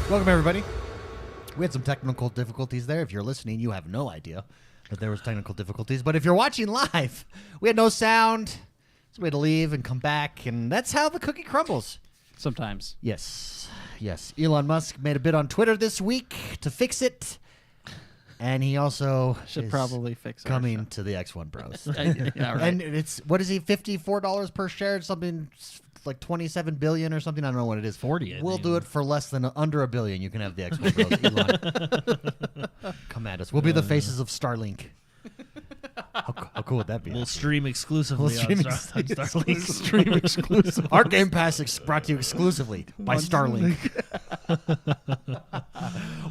Welcome, everybody. We had some technical difficulties there. If you're listening, you have no idea that there was technical difficulties. But if you're watching live, we had no sound, so we had to leave and come back, and that's how the cookie crumbles. Sometimes. Yes. Elon Musk made a bid on Twitter this week to fix it, and he also should probably fix it. Coming to the XoneBros. Yeah, right. And it's, what is he, $54 per share? Something like 27 billion or something. I don't know what it is. 40. We'll do it for less than under $1 billion. You can have the XoneBros. Elon, come at us. We'll be the faces of Starlink. How cool would that be? We'll stream exclusively on Starlink. Stream exclusive. Our Game Pass is brought to you exclusively by Starlink.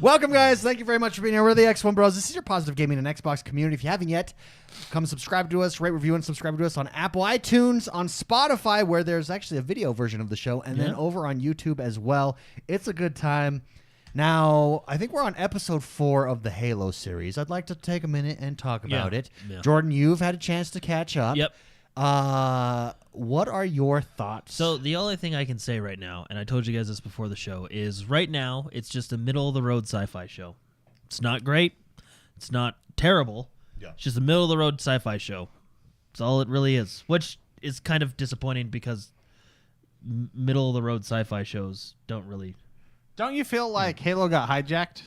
Welcome, guys. Thank you very much for being here. We're the XoneBros. This is your positive gaming and Xbox community. If you haven't yet, come subscribe to us, rate, review, and subscribe to us on Apple iTunes, on Spotify, where there's actually a video version of the show, and then over on YouTube as well. It's a good time. Now, I think we're on episode 4 of the Halo series. I'd like to take a minute and talk about it. Yeah. Jordan, you've had a chance to catch up. Yep. What are your thoughts? So the only thing I can say right now, and I told you guys this before the show, is right now it's just a middle-of-the-road sci-fi show. It's not great. It's not terrible. Yeah. It's just a middle-of-the-road sci-fi show. That's all it really is, which is kind of disappointing because middle-of-the-road sci-fi shows don't really... Don't you feel like Halo got hijacked?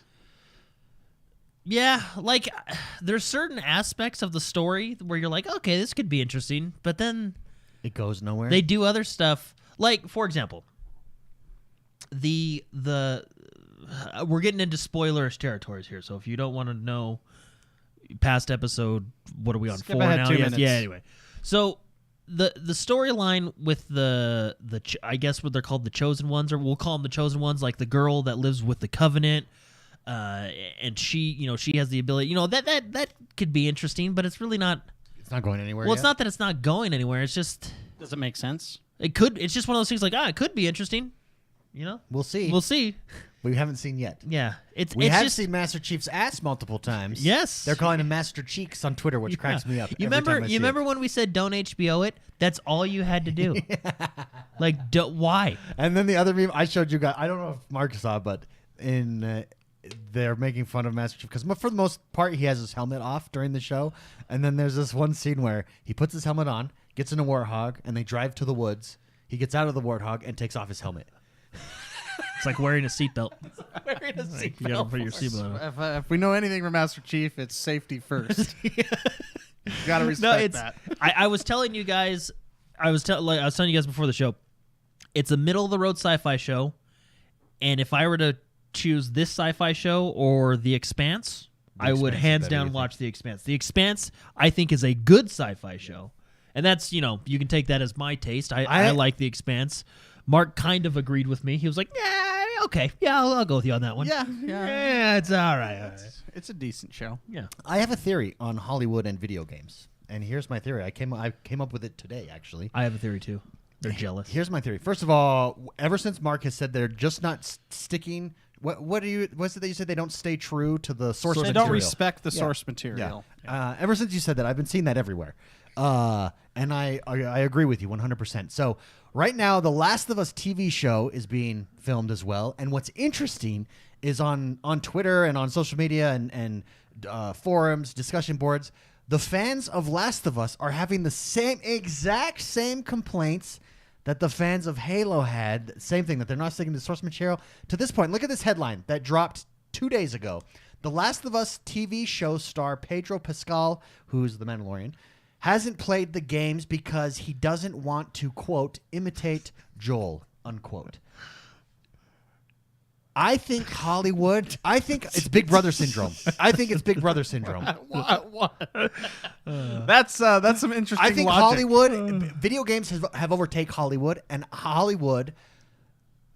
Yeah, like there's certain aspects of the story where you're like, okay, this could be interesting, but then it goes nowhere. They do other stuff, like for example, the we're getting into spoilerish territories here. So if you don't want to know past episode, what are we on? Skip 4 ahead now? 2 Yes, minutes. yeah. Anyway, so the storyline with the I guess what they're called, the chosen ones, or we'll call them the chosen ones, like the girl that lives with the Covenant. And she has the ability, that could be interesting, but it's really not. It's not going anywhere. Well, it's not that it's not going anywhere. It's just. Does it make sense? It could. It's just one of those things like, it could be interesting. We'll see. We'll see. We haven't seen yet. Yeah, we have seen Master Chief's ass multiple times. Yes, they're calling him Master Cheeks on Twitter, which cracks me up. You remember when we said don't HBO it? That's all you had to do. Like, why? And then the other meme I showed you guys. I don't know if Mark saw, but they're making fun of Master Chief because for the most part he has his helmet off during the show, and then there's this one scene where he puts his helmet on, gets in a warthog, and they drive to the woods. He gets out of the warthog and takes off his helmet. It's like wearing a seatbelt. Wearing a seatbelt. You gotta put your seatbelt on. If we know anything from Master Chief, it's safety first. You gotta respect that. I was telling you guys. I was telling you guys before the show. It's a middle of the road sci-fi show, and if I were to choose this sci-fi show or The Expanse, I would hands down watch The Expanse. The Expanse, I think, is a good sci-fi show, and that's you can take that as my taste. I like The Expanse. Mark kind of agreed with me. He was like, "Yeah, okay, yeah, I'll go with you on that one. Yeah, it's all right. It's a decent show. Yeah." I have a theory on Hollywood and video games, and here's my theory. I came up with it today, actually. I have a theory too. They're jealous. Here's my theory. First of all, ever since Mark has said they're just not sticking. What's it that you said they don't stay true to the source material? They don't respect the source material. Yeah. Ever since you said that, I've been seeing that everywhere. And I agree with you 100%. So right now, the Last of Us TV show is being filmed as well. And what's interesting is on Twitter and on social media and forums, discussion boards, the fans of Last of Us are having the exact same complaints that the fans of Halo had. Same thing, that they're not sticking to the source material. To this point, look at this headline that dropped 2 days ago. The Last of Us TV show star Pedro Pascal, who's the Mandalorian, hasn't played the games because he doesn't want to, quote, imitate Joel, unquote. I think Hollywood, it's Big Brother syndrome. What? That's some interesting I think logic. Hollywood, video games have overtaken Hollywood, and Hollywood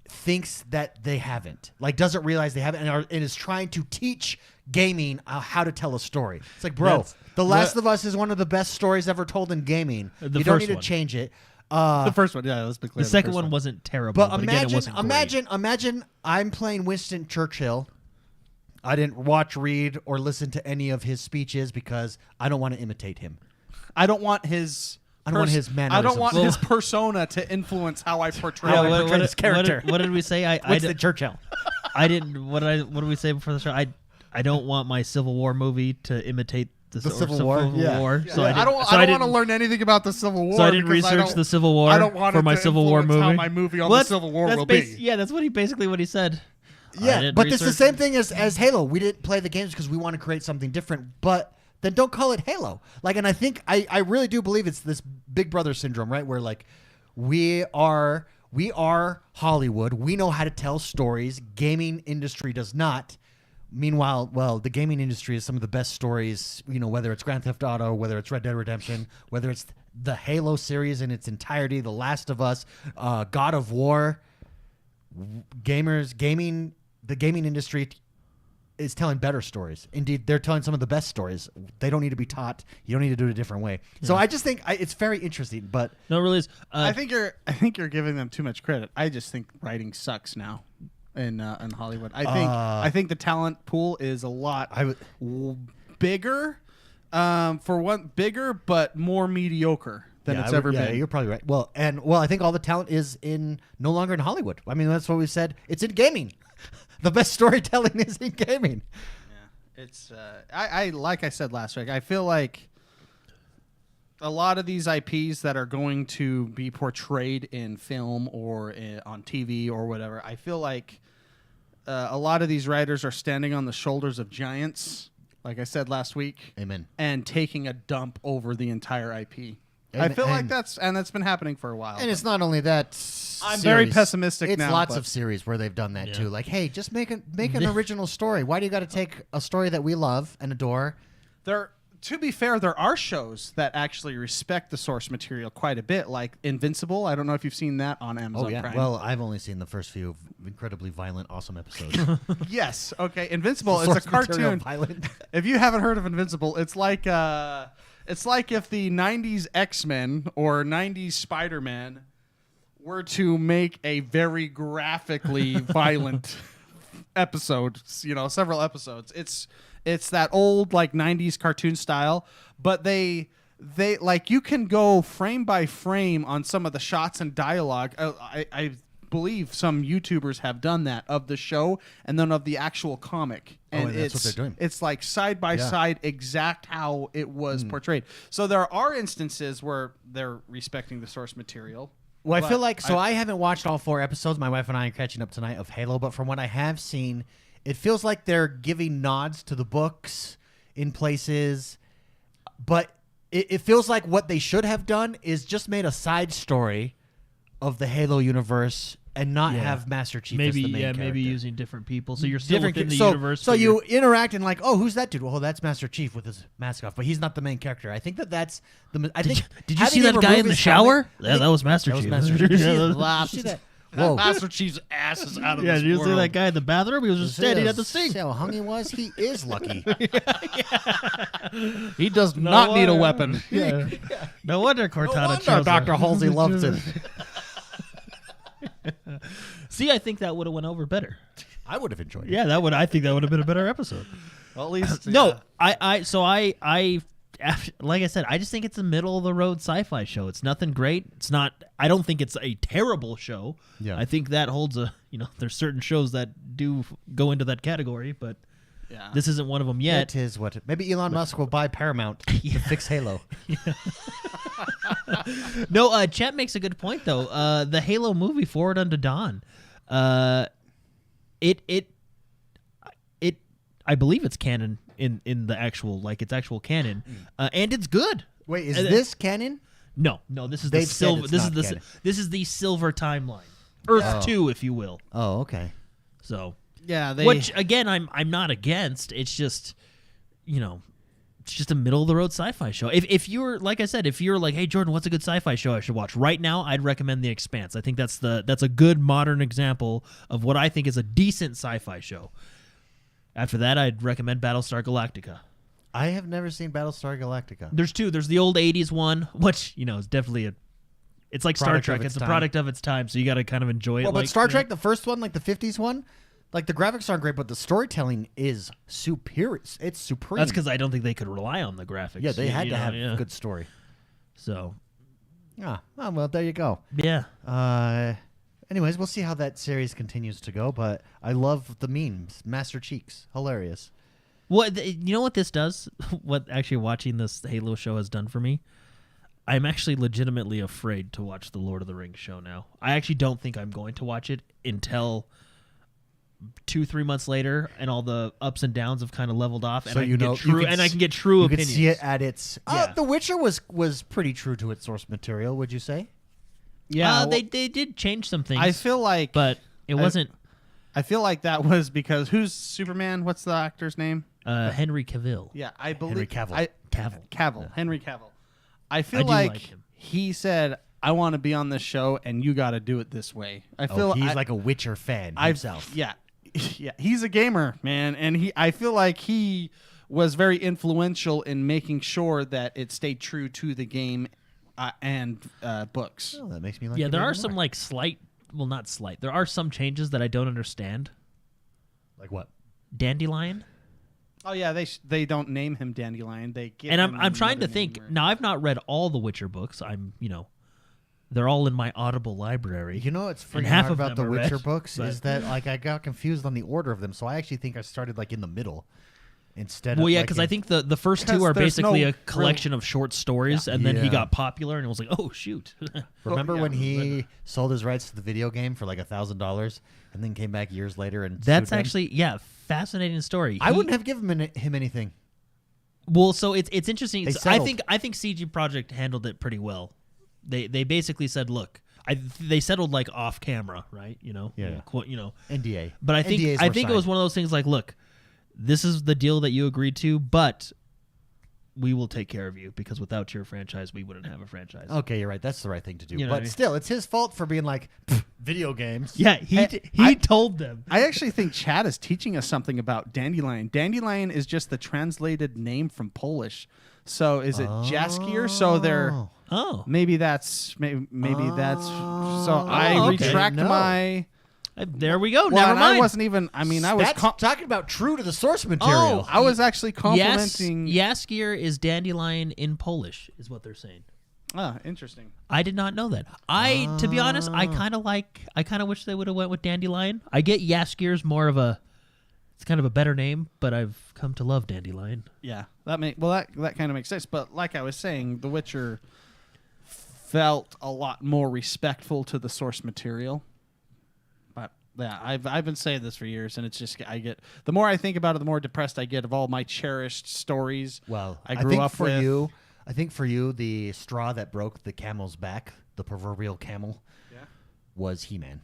thinks that they haven't. Like, doesn't realize they haven't, and is trying to teach gaming how to tell a story. It's like, bro, The Last of Us is one of the best stories ever told in gaming. You don't need to change it. The first one, yeah, let's be clear. The second one wasn't terrible, but again, it wasn't great. Imagine I'm playing Winston Churchill. I didn't watch, read, or listen to any of his speeches because I don't want to imitate him. I don't want his mannerisms. I don't want his persona to influence how I portray his character. What did we say? Winston Churchill. I didn't. What did we say before the show? I don't want my Civil War movie to imitate the Civil War? Yeah. War. Yeah. So I don't want to learn anything about the Civil War. So I didn't because research the Civil War I don't want for it my to Civil War influence movie. how my movie on the Civil War will be. Yeah, that's basically what he said. I Yeah, didn't but it's the research- same thing as Halo. We didn't play the games because we want to create something different, but then don't call it Halo. Like, and I think I really do believe it's this Big Brother syndrome, right? Where like we are Hollywood. We know how to tell stories. Gaming industry does not. Meanwhile, well, the gaming industry is some of the best stories, you know, whether it's Grand Theft Auto, whether it's Red Dead Redemption, whether it's the Halo series in its entirety, The Last of Us, God of War. The gaming industry is telling better stories. Indeed, they're telling some of the best stories. They don't need to be taught. You don't need to do it a different way. So I just think it's very interesting. But No, it really is. I think you're giving them too much credit. I just think writing sucks now in Hollywood. I think the talent pool is a lot bigger. For one, bigger but more mediocre than it's ever been. Yeah, you're probably right. Well, I think all the talent is no longer in Hollywood. I mean, that's what we said. It's in gaming. The best storytelling is in gaming. Yeah, it's I like I said last week. I feel like a lot of these IPs that are going to be portrayed in film or on TV or whatever. I feel like a lot of these writers are standing on the shoulders of giants. Like I said last week. Amen. And taking a dump over the entire IP. And- I feel like and- that's been happening for a while. And it's not only that. I'm very series. pessimistic it's now, lots but- of series where they've done that Yeah. too. Like, hey, just make an original story. Why do you got to take a story that we love and adore? To be fair, there are shows that actually respect the source material quite a bit, like Invincible. I don't know if you've seen that on Amazon Prime. Well, I've only seen the first few incredibly violent, awesome episodes. Yes. Okay. Invincible is Source a material cartoon. violent. If you haven't heard of Invincible, it's like if the '90s X-Men or '90s Spider-Man were to make a very graphically violent episode. You know, several episodes. It's that old like '90s cartoon style, but they like you can go frame by frame on some of the shots and dialogue. I believe some YouTubers have done that of the show and then of the actual comic. And that's what they're doing. It's like side by side, exact how it was portrayed. So there are instances where they're respecting the source material. Well, I but feel like I haven't watched all 4 episodes. My wife and I are catching up tonight of Halo, but from what I have seen, it feels like they're giving nods to the books in places, but it feels like what they should have done is just made a side story of the Halo universe and not have Master Chief as the main character. maybe using different people. So you're still Different within the so, universe. So but you interact and like, oh, who's that dude? Well, that's Master Chief with his mask off, but he's not the main character. I think that's the. I think. Did you having see him that guy remove in the his shower? helmet- Yeah, that was Master That was Chief. Master Chief. Did you see Yeah, it? Did you see that? Whoa. Master Chief's ass is out of Yeah, this did you see world. that guy in the bathroom? He was just standing at the sink. See how hung he was? He is lucky. He does not need a weapon. Yeah. No wonder Cortana chose Dr. him. Halsey loves it. See, I think that would have went over better. I would have enjoyed it. Yeah, I think that would have been a better episode. Well, at least No, I like I said, I just think it's a middle of the road sci-fi show. It's nothing great. It's not. I don't think it's a terrible show. Yeah. I think that holds a. There's certain shows that do go into that category, but Yeah. this isn't one of them yet. It is what. Maybe Elon Musk will buy Paramount to fix Halo. No, Chet makes a good point though. The Halo movie, Forward Unto Dawn, it I believe it's canon in the actual it's actual canon, and it's good. Wait, is And- this canon? No, this is They've the said silver. it's This is not the canon. this is the silver timeline, Earth 2, if you will. Oh, okay. So, Yeah, they. which again, I'm not against. It's just, it's just a middle of the road sci-fi show. If you're like I said, if you're like, hey Jordan, what's a good sci-fi show I should watch right now? I'd recommend The Expanse. I think that's a good modern example of what I think is a decent sci-fi show. After that, I'd recommend Battlestar Galactica. I have never seen Battlestar Galactica. There's 2. There's the old 80s one, which, is definitely it's like Star Product Trek. of its It's a time. product of its time, so you got to kind of enjoy it. Well, but like, Star Trek, the first one, like the 50s one, like the graphics aren't great, but the storytelling is superior. It's supreme. That's because I don't think they could rely on the graphics. Yeah, they had You to know, have yeah. good story. So, Ah, oh, well, there you go. yeah. Anyways, we'll see how that series continues to go. But I love the memes, Master Cheeks, hilarious. You know what this does? What actually watching this Halo show has done for me? I'm actually legitimately afraid to watch the Lord of the Rings show now. I actually don't think I'm going to watch it until 2-3 months later, and all the ups and downs have kind of leveled off, and So I you can know- get true, you can and I s- can get true You opinions. could see it at its. Yeah. The Witcher was pretty true to its source material. Would you say? Yeah, they did change some things. I feel like, but it wasn't I feel like that was because who's Superman? What's the actor's name? Henry Cavill. Yeah, I believe Cavill. Cavill. Henry Cavill. I I feel do like like him. he said, "I want to be on this show, and you got to do it this way." I feel He's like a Witcher fan himself. Yeah, yeah, he's a gamer, man, and I feel like he was very influential in making sure that it stayed true to the game and books. Oh, that makes me like. Yeah, it there even are some more. like slight, well, not slight. There are some changes that I don't understand. Like what? Dandelion, Oh yeah, they don't name him Dandelion. They give and him I'm trying to another think. name, right? Now I've not read all the Witcher books. They're all in my Audible library. You know what's freaking half hard of about the them are Witcher red, books but- is that like I got confused on the order of them, so I actually think I started like in the middle instead. Well, of yeah, like because in- I think the first Because two are there's basically no a collection of short stories, and then he Yeah. got popular, and it was like, oh shoot. Remember yeah. when he sold his rights to the video game for like $1,000 and then came back years later and That's sued them? actually fascinating story. I wouldn't have given him anything. Well, so it's interesting. They So I settled. think CG Projekt handled it pretty well. They basically said, look, they settled like off camera, right? Yeah. NDA. But I think NDAs I were think it was signed. one of those things like, look, this is the deal that you agreed to, but we will take care of you because without your franchise, we wouldn't have a franchise. Okay, you're right. That's the right thing to do. You know but what I mean? still, it's his fault for being like video games. Yeah, he told them. I actually think Chad is teaching us something about Dandelion. Dandelion is just the translated name from Polish. So is it Jaskier? So they're Oh, maybe that's so I okay. retract No. my. there we go. Well, Never and mind. I wasn't even. I mean, I was. That's talking about true to the source Oh, material. I was actually complimenting. Jaskier is dandelion in Polish, is what they're saying. Ah, interesting. I did not know that. To be honest, I kind of wish they would have went with dandelion. I get Jaskier's more of it's kind of a better name, but I've come to love dandelion. Yeah, that kind of makes sense. But like I was saying, The Witcher felt a lot more respectful to the source material. But yeah, I've been saying this for years, and it's just the more I think about it, the more depressed I get of all my cherished stories. Well, I grew think up for with. you. I think for you, the straw that broke the camel's back, the proverbial camel, Yeah. was He-Man.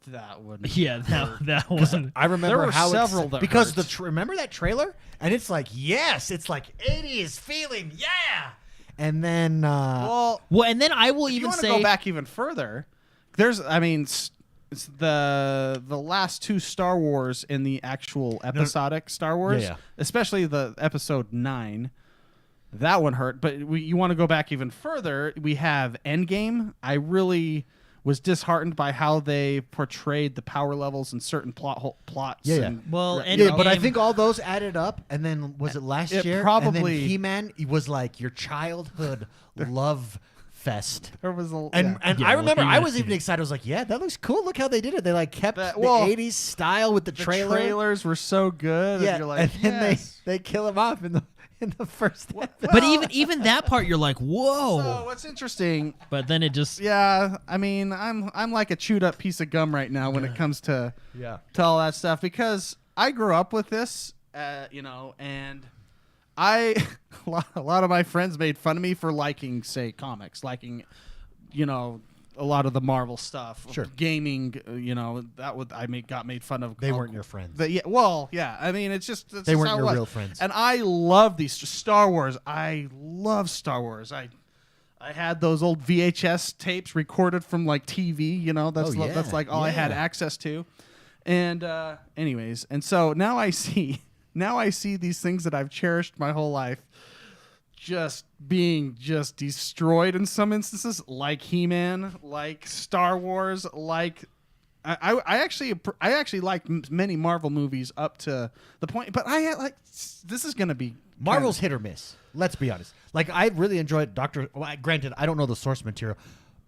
That would. Yeah, that one. I remember There were how several that because hurt. remember that trailer, and it's like it's like 80s feeling, yeah, and then Well, Well, and then I will if you even want to say go back even further, it's the last two Star Wars in the actual episodic Star Wars, Yeah. especially the episode 9. That one hurt, but you want to go back even further. We have Endgame. I really was disheartened by how they portrayed the power levels in certain plots. Yeah, yeah. and- Well, you and- know, yeah, but I Endgame- think all those added up, and then was it last It year? probably- and then He-Man was like your childhood love fest. there was a And yeah. and Yeah, I well, remember I He-Man- was even excited. I was like, "Yeah, that looks cool. Look how they did it. They like kept That- the well, 80s style with the the trailer. trailers were so good. Yeah, and you're like, and then yes. they kill him off in the first episode. but even that part, you're like, whoa. So what's interesting? But then it just Yeah, I mean, I'm like a chewed up piece of gum right now when it comes to all that stuff because I grew up with this, and a lot of my friends made fun of me for liking, say, comics, liking, a lot of the Marvel stuff, Sure. gaming, got made fun of. They weren't your friends. Yeah. I mean, it's just They weren't how it your was. real friends. And I love these Star Wars. I love Star Wars. I had those old VHS tapes recorded from like TV. That's Oh, yeah. that's like all I had Yeah. access to. And anyways, and so now I see these things that I've cherished my whole life just being just destroyed in some instances, like He-Man, like Star Wars, like I actually liked many Marvel movies up to the point, but I had like this is gonna be Marvel's hit or miss. Let's be honest. Like I really enjoyed granted, I don't know the source material,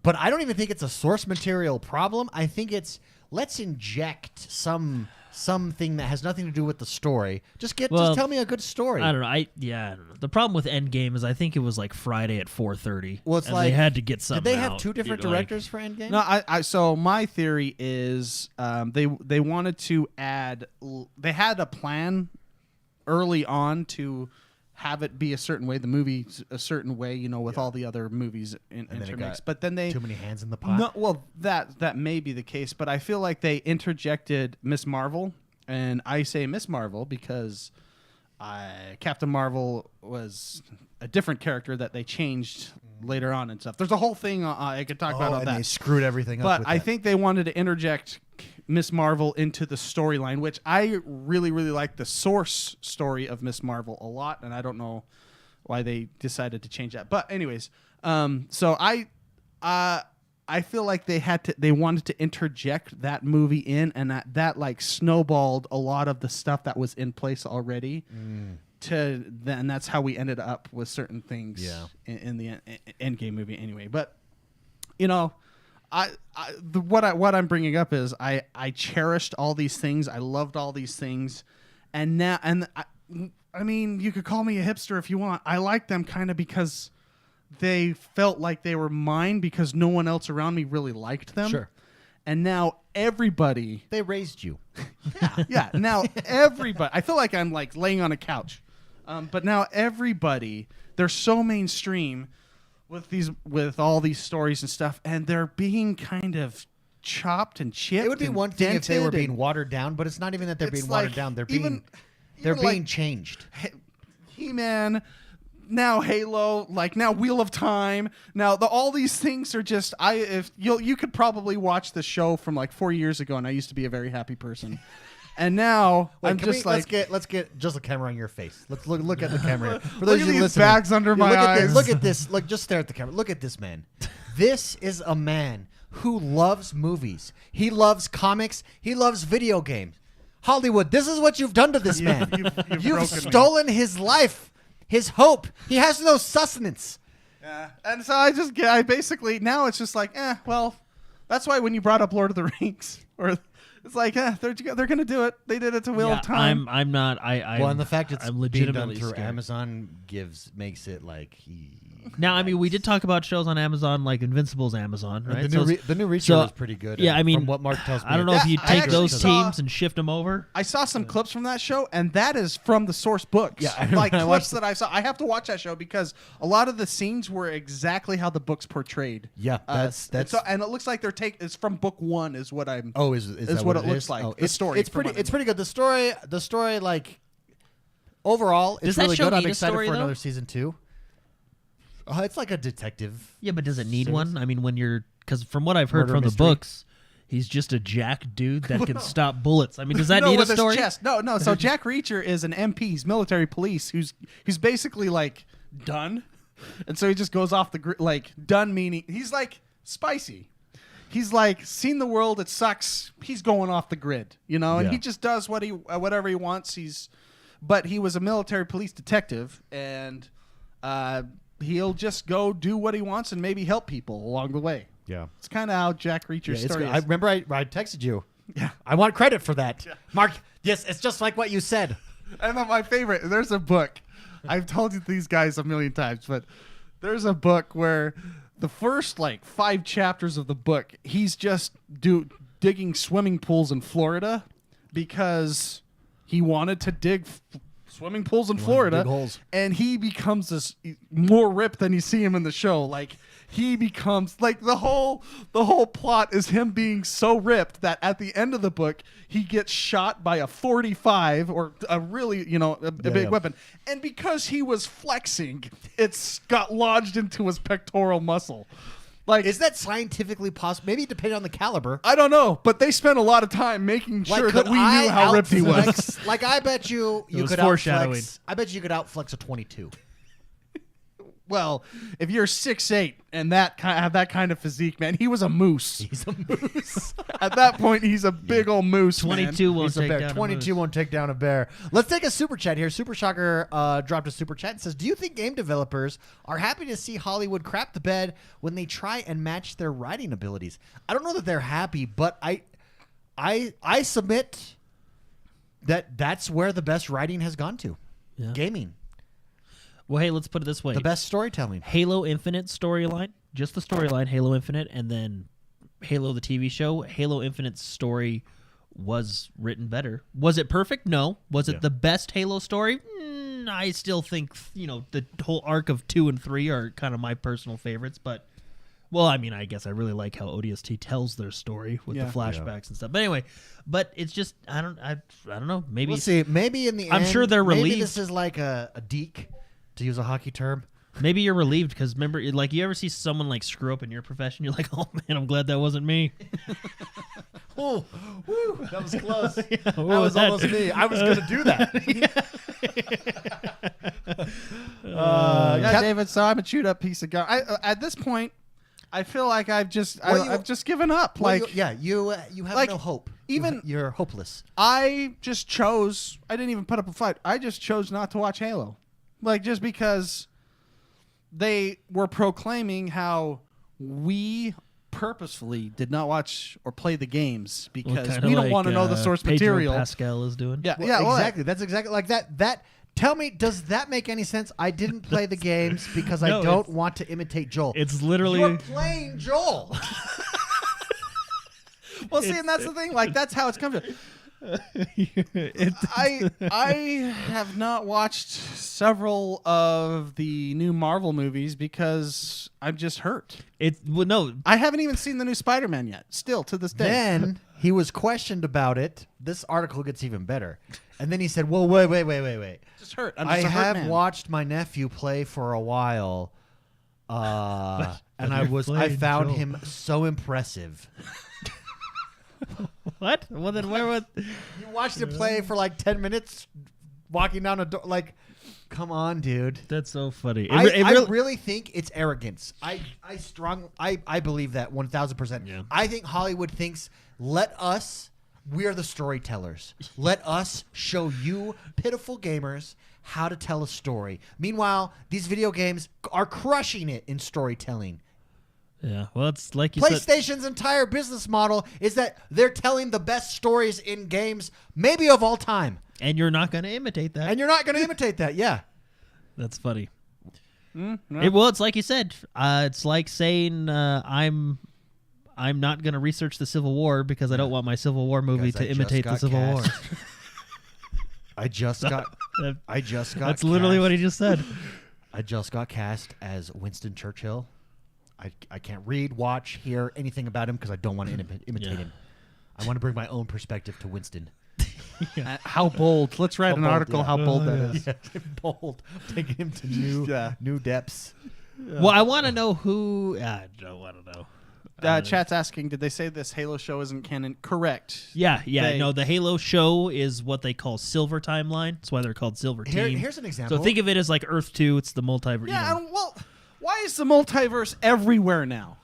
But I don't even think it's a source material problem. I think it's let's inject something that has nothing to do with the story. Just tell me a good story. I don't know. I don't know. The problem with Endgame is I think it was like Friday at 4:30. Well, it's and like they had to get something. Did they have out. two different directors for Endgame? No, so my theory is they wanted to add. They had a plan early on to have it be a certain way, the movie a certain way, with all the other movies intermixed. But then they too many hands in the pot. No, well, that may be the case, but I feel like they interjected Miss Marvel, and I say Miss Marvel because Captain Marvel was a different character that they changed later on and stuff. There's a whole thing I could talk about on and that. They screwed everything up. But I think they wanted to interject Miss Marvel into the storyline, which I really, really like the source story of Miss Marvel a lot, and I don't know why they decided to change that. But anyways, so I feel like they wanted to interject that movie in, and that like snowballed a lot of the stuff that was in place already. And that's how we ended up with certain things in the Endgame movie anyway. But what I'm bringing up is I cherished all these things. I loved all these things, and now I mean you could call me a hipster if you want. I like them kind of because they felt like they were mine because no one else around me really liked them. Sure. And now everybody they raised you. yeah. Now everybody. I feel like I'm like laying on a couch, but now everybody. They're so mainstream. With all these stories and stuff, and they're being kind of chopped and chipped. It would be one thing if they were being watered down, but it's not even that they're being watered down. They're being changed. He-Man, now Halo, like now Wheel of Time. Now all these things are just if you could probably watch the show from like 4 years ago, and I used to be a very happy person. And now I'm just like, let's get just a camera on your face. Let's look at the camera. For look at these bags under my eyes. Look at this. Look, just stare at the camera. Look at this man. This is a man who loves movies. He loves comics. He loves video games. Hollywood, this is what you've done to this man. You've stolen his life, his hope. He has no sustenance. Yeah, and so I basically now it's just like, well, that's why when you brought up Lord of the Rings or. It's like, they're gonna do it. They did it to Wheel of Time. I'm not. And the fact it's I'm being done legitimately through scared. Amazon makes it like Now, I mean, we did talk about shows on Amazon, like Invincible's Amazon, right? The new Reacher was pretty good. Yeah, I mean, from what Mark tells me, I don't know if you take those saw- teams and shift them over. I saw some clips from that show, and that is from the source books. Yeah, like clips that I saw. I have to watch that show because a lot of the scenes were exactly how the books portrayed. Yeah, that's and it looks like it's from book one. Is what I'm. Oh, is that what it looks is? like? Oh, The story. It's pretty good. The story like overall, Does it's that really show good. I'm need a excited story, for though? another season 2. It's like a detective. Yeah, but does it need series. one? I mean, because from what I've heard Murder from mystery. the books, he's just a jack dude that can stop bullets. I mean, does that no, need a with his story? chest. No. So Jack Reacher is an MP. He's military police who's basically like done, and so he just goes off the grid. Like done meaning he's like spicy. He's like seen the world. It sucks. He's going off the grid, and he just does whatever he wants. But he was a military police detective, and he'll just go do what he wants and maybe help people along the way. Yeah, it's kind of how Jack Reacher's story is. I remember I texted you. Yeah, I want credit for that, Mark. Yes, it's just like what you said. And then my favorite, there's a book. I've told you these guys a million times, but there's a book where the first 5 chapters of the book, he's just digging swimming pools in Florida because he wanted to dig swimming pools in Florida. Dig holes. And he becomes this more ripped than you see him in the show. He becomes the whole plot is him being so ripped that at the end of the book he gets shot by a 45 or a really a big weapon, and because he was flexing, it's got lodged into his pectoral muscle. Is that scientifically possible? Maybe depending on the caliber. I don't know, but they spent a lot of time making sure that we knew how ripped he was. I bet you was could foreshadowing. outflex. I bet you could outflex a 22. Well, if you're 6'8" and have that kind of physique, man, he was a moose. He's a moose. At that point, he's a big old moose. 22 won't He's a take bear. down 22 won't take down a bear. Let's take a super chat here. Super Shocker dropped a super chat and says, "Do you think game developers are happy to see Hollywood crap the bed when they try and match their writing abilities?" I don't know that they're happy, but I submit that that's where the best writing has gone to. Yeah. Gaming. Well, hey, let's put it this way. The best storytelling. Halo Infinite storyline, just the storyline, Halo Infinite, and then Halo the TV show. Halo Infinite's story was written better. Was it perfect? No. Was it the best Halo story? I still think, the whole arc of 2 and 3 are kind of my personal favorites, but I mean, I guess I really like how ODST tells their story with the flashbacks and stuff. But anyway, it's just I don't know. Maybe We'll see. Maybe in the I'm end, sure they're maybe relieved. this is like a deke, to use a hockey term. Maybe you're relieved because remember, like, you ever see someone like screw up in your profession? You're like, oh man, I'm glad that wasn't me. Oh, woo, that was close. That was almost me. I was going to do that. David. So I'm a chewed up piece of gum. At this point, I feel like I've just given up. Well, Like, you have like, no hope. even- You're hopeless. I just chose. I didn't even put up a fight. I just chose not to watch Halo, like just because they were proclaiming how we purposefully did not watch or play the games because we don't want to know the source Pedro material. Pascal is doing. Yeah, Well, exactly. That's exactly like that. Tell me, does that make any sense? I didn't play the games because I No, don't want to imitate Joel. It's literally You're playing Joel. Well, see, and that's the thing. Like, that's how it's come to. I have not watched several of the new Marvel movies because I'm just hurt. No. I haven't even seen the new Spider-Man yet. Still to this day. Then he was questioned about it. This article gets even better. And then he said, "Well, wait. Just hurt. I'm I just a hurt have man. watched my nephew play for a while, and I played found Joel. him so impressive." What? Well, then where was? You watched him play for like 10 minutes, walking down a door. Like, come on, dude. That's so funny. I really think it's arrogance. I believe that 1,000%. Yeah. I think Hollywood thinks, we are the storytellers. Let us show you pitiful gamers how to tell a story. Meanwhile, these video games are crushing it in storytelling. Yeah. Well, it's like you said. PlayStation's entire business model is that they're telling the best stories in games, maybe of all time. And you're not going to imitate that. And you're not going to imitate that, yeah. That's funny. No. It's like you said. It's like saying I'm not going to research the Civil War because I don't want my Civil War movie Guys, to imitate the Civil War. I just got That's literally what he just said. I just got cast as Winston Churchill. I can't read, watch, hear anything about him because I don't want to imitate him. I want to bring my own perspective to Winston. How bold. Let's write How an bold, article yeah. how bold that is. Yeah, bold. Taking him to new depths. Well, I want to know who. I don't want to know. Chat's asking, did they say this Halo show isn't canon? Correct. Yeah. They- No, the Halo show is what they call Silver Timeline. That's why they're called Silver Team. Here's an example. So think of it as like Earth 2. It's the multiverse. Yeah, and well, why is the multiverse everywhere now?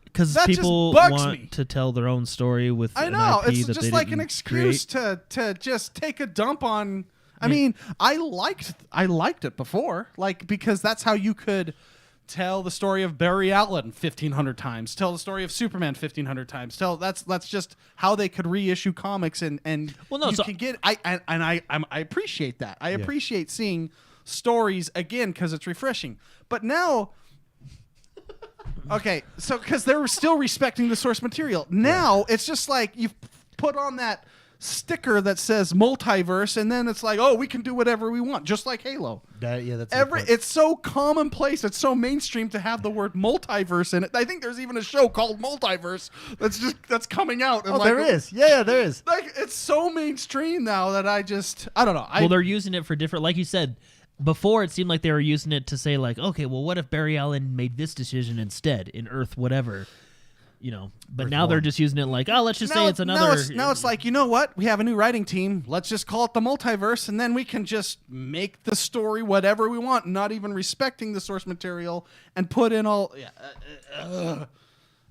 Because that people just bugs want me. to tell their own story with I an know. IP It's that just they like an didn't excuse create. to just take a dump on. I mean, I liked it before, like, because that's how you could tell the story of Barry Allen 1,500 times, tell the story of Superman 1,500 times. That's just how they could reissue comics and Well, no, you so- can get. I appreciate that. I appreciate seeing stories again because it's refreshing. But now. Okay, so because they were still respecting the source material. Now it's just like you've put on that sticker that says multiverse, and then it's like, oh, we can do whatever we want, just like Halo. That's a good point. It's so commonplace, it's so mainstream to have the word multiverse in it. I think there's even a show called Multiverse that's coming out. And there is. Yeah, there is. Like, it's so mainstream now that I don't know. Well, they're using it for different. Like you said. Before, it seemed like they were using it to say, like, okay, well, what if Barry Allen made this decision instead in Earth whatever? But now they're just using it like, oh, let's just say it's another. Now it's like, you know what? We have a new writing team. Let's just call it the multiverse, and then we can just make the story whatever we want, not even respecting the source material, and put in all. Yeah.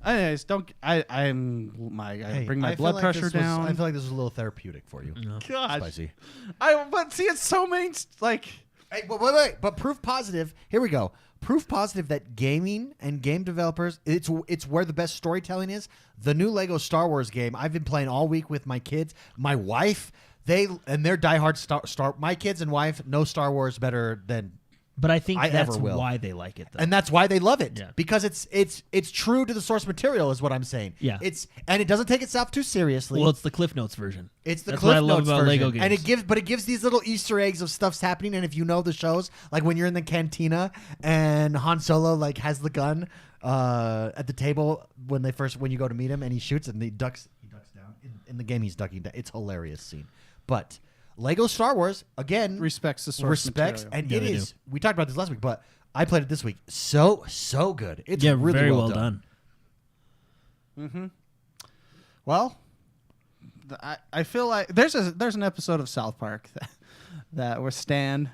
Anyways, don't. I bring my blood pressure down. I feel like this was a little therapeutic for you. Gosh, Spicy. But see, it's so like. Hey, wait. But proof positive. Here we go. Proof positive that gaming and game developers, it's where the best storytelling is. The new Lego Star Wars game I've been playing all week with my kids, my wife. They're diehard Star. My kids and wife know Star Wars better than. But I think that's will. why they like it, though. And that's why they love it. Yeah. Because it's true to the source material, is what I'm saying. Yeah. And it doesn't take itself too seriously. Well, it's the Cliff Notes version. It's the That's Cliff what I love Notes about version. Lego games. And it gives these little Easter eggs of stuff's happening. And if you know the shows, like when you're in the cantina and Han Solo like has the gun at the table when you go to meet him, and he shoots and he ducks down. In the game, he's ducking down. It's a hilarious scene. But Lego Star Wars, again, respects the source material. And Yeah, it is. We talked about this last week, but I played it this week. So good. It's really very well well done. Mm-hmm. Well, I feel like there's an episode of South Park that where Stan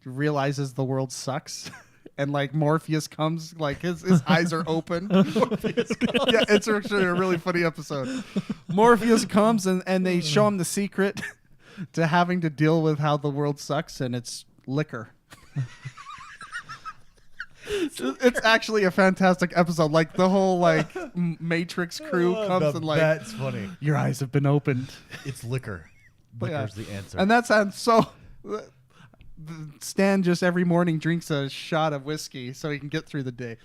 realizes the world sucks. And like Morpheus comes, like his eyes are open. Yeah, it's actually a really funny episode. Morpheus comes and they show him the secret to having to deal with how the world sucks, and it's liquor. It's actually a fantastic episode. Like the whole like Matrix crew comes and like, that's funny. Your eyes have been opened. It's liquor. Liquor's the answer. And that sounds so. Stan just every morning drinks a shot of whiskey so he can get through the day.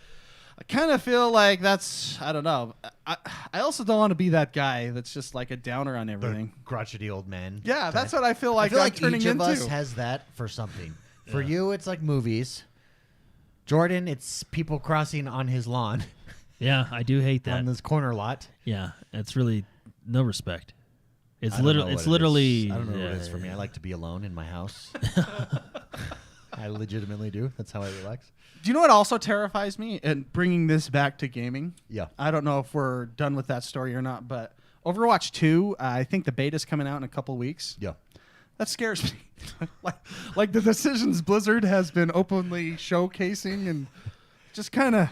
I kind of feel like that's, I don't know. I also don't want to be that guy that's just like a downer on everything. The crotchety old man. Yeah, that's what I feel like. I feel I'm like turning each of into. us has that for something. For you, it's like movies. Jordan, it's people crossing on his lawn. Yeah, I do hate that. On this corner lot. Yeah, it's really no respect. It's I don't know literally. what it is. I don't know what it is for me. I like to be alone in my house. I legitimately do. That's how I relax. Do you know what also terrifies me? And bringing this back to gaming. Yeah. I don't know if we're done with that story or not, but Overwatch 2, I think the beta's coming out in a couple weeks. Yeah. That scares me. like the decisions Blizzard has been openly showcasing and just kind of.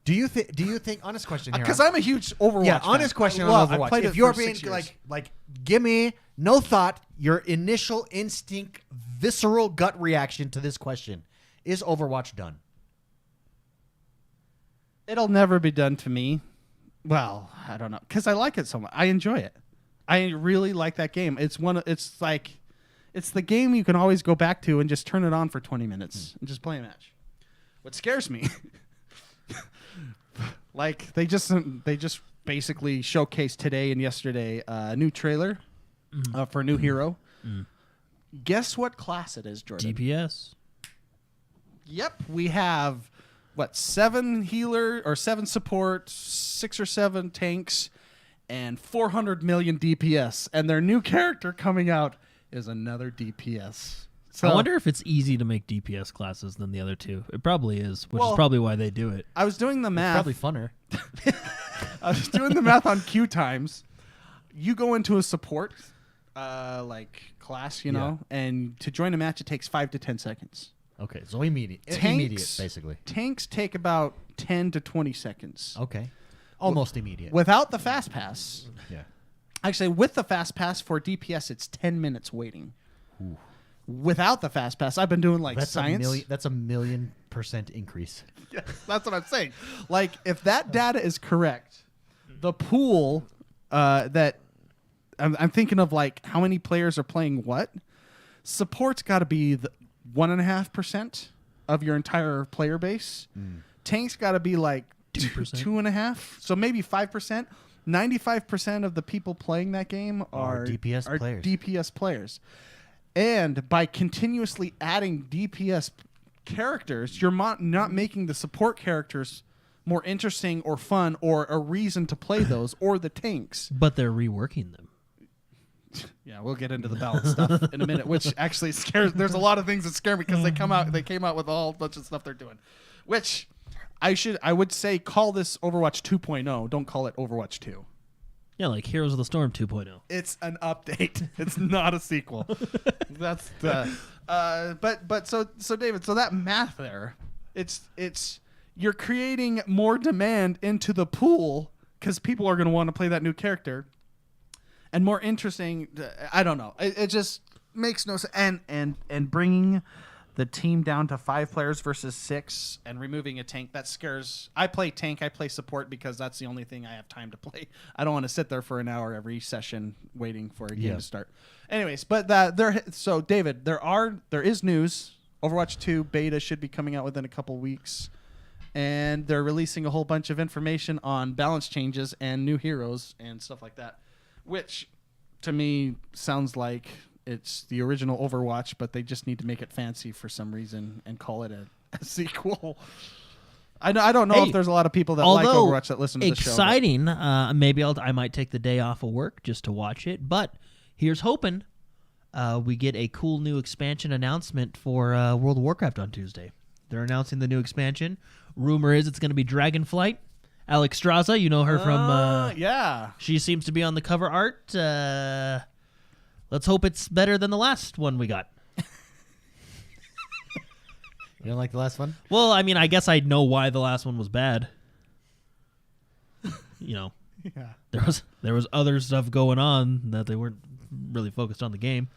Do you think? Honest question here. Because I'm a huge Overwatch. Yeah, fan. honest question I on Overwatch. played If it you're for being 6 years. like, give me no thought, your initial instinct, visceral gut reaction to this question: is Overwatch done? It'll never be done to me. Well, I don't know, because I like it so much. I enjoy it. I really like that game. It's the game you can always go back to and just turn it on for 20 minutes and just play a match. What scares me, like they just basically showcased today and yesterday a new trailer for a new hero. Guess what class it is, Jordan? DPS. Yep, we have 7 healer or 7 support, 6 or 7 tanks, and 400 million DPS. And their new character coming out is another DPS. So I wonder if it's easy to make DPS classes than the other two. It probably is, which is Well, probably why they do it. I was doing the math. Probably funner. I was doing the math on queue times. You go into a support class, and to join a match it takes 5 to 10 seconds. Okay, so immediate, basically. Tanks take about 10 to 20 seconds. Okay, almost immediate. Without the fast pass, Yeah. actually with the fast pass for DPS, it's 10 minutes waiting. Ooh. Without the fast pass, I've been doing That's science. that's a 1,000,000% increase. Yeah, that's what I'm saying. Like, if that data is correct, the pool that I'm thinking of, like how many players are playing what, support's got to be the 1.5% of your entire player base. Tanks got to be like 2%. 2.5%, so maybe 5%. 95% of the people playing that game are DPS players. And by continuously adding DPS characters, you're not making the support characters more interesting or fun or a reason to play those or the tanks. But they're reworking them. Yeah, we'll get into the balance stuff in a minute, which actually scares. There's a lot of things that scare me because they came out with a whole bunch of stuff they're doing, which I would say call this Overwatch 2.0. Don't call it Overwatch 2. Yeah, like Heroes of the Storm 2.0. It's an update. It's not a sequel. That's the. So David, so that math there, it's you're creating more demand into the pool because people are going to want to play that new character, and more interesting. I don't know. It just makes no sense. And bringing the team down to 5 players versus 6 and removing a tank, that scares. I play tank, I play support because that's the only thing I have time to play. I don't want to sit there for an hour every session waiting for a game to start. Anyways, but so David, there is news. Overwatch 2 beta should be coming out within a couple weeks, and they're releasing a whole bunch of information on balance changes and new heroes and stuff like that, which to me sounds like it's the original Overwatch, but they just need to make it fancy for some reason and call it a sequel. I don't know if there's a lot of people that like Overwatch that listen to the show. Exciting. Maybe I might take the day off of work just to watch it. But here's hoping we get a cool new expansion announcement for World of Warcraft on Tuesday. They're announcing the new expansion. Rumor is it's going to be Dragonflight. Alex Straza, you know her from... yeah. She seems to be on the cover art. Let's hope it's better than the last one we got. You don't like the last one? Well, I mean, I guess I know why the last one was bad. You know, Yeah. there was other stuff going on that they weren't really focused on the game.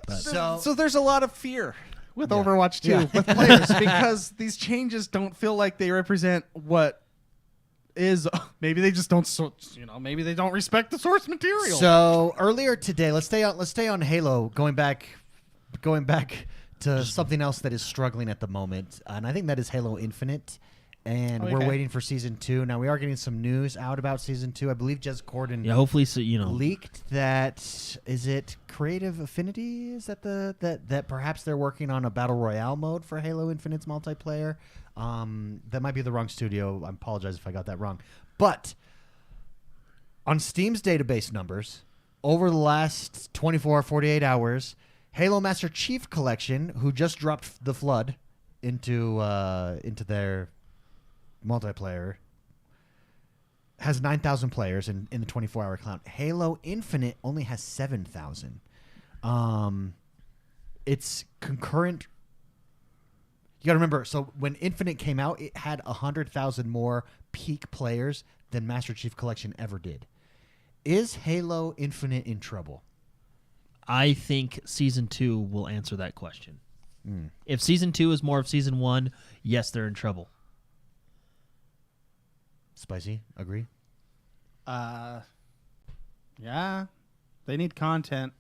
But. So there's a lot of fear with Overwatch 2 with players because these changes don't feel like they represent what is. Maybe they just don't. Maybe they don't respect the source material. So earlier today, let's stay on Halo. Going back to something else that is struggling at the moment, and I think that is Halo Infinite. And we're waiting for Season 2. Now, we are getting some news out about Season 2. I believe Jez Corden hopefully, leaked that, is it Creative Affinity? Is that that perhaps they're working on a Battle Royale mode for Halo Infinite's multiplayer? That might be the wrong studio. I apologize if I got that wrong. But on Steam's database numbers, over the last 24 or 48 hours, Halo Master Chief Collection, who just dropped the Flood into their multiplayer, has 9,000 players in the 24-hour count. Halo Infinite only has 7,000. It's concurrent. You got to remember, so when Infinite came out, it had 100,000 more peak players than Master Chief Collection ever did. Is Halo Infinite in trouble? I think Season 2 will answer that question. If Season 2 is more of Season 1, yes, they're in trouble. Spicy, agree? Yeah. They need content.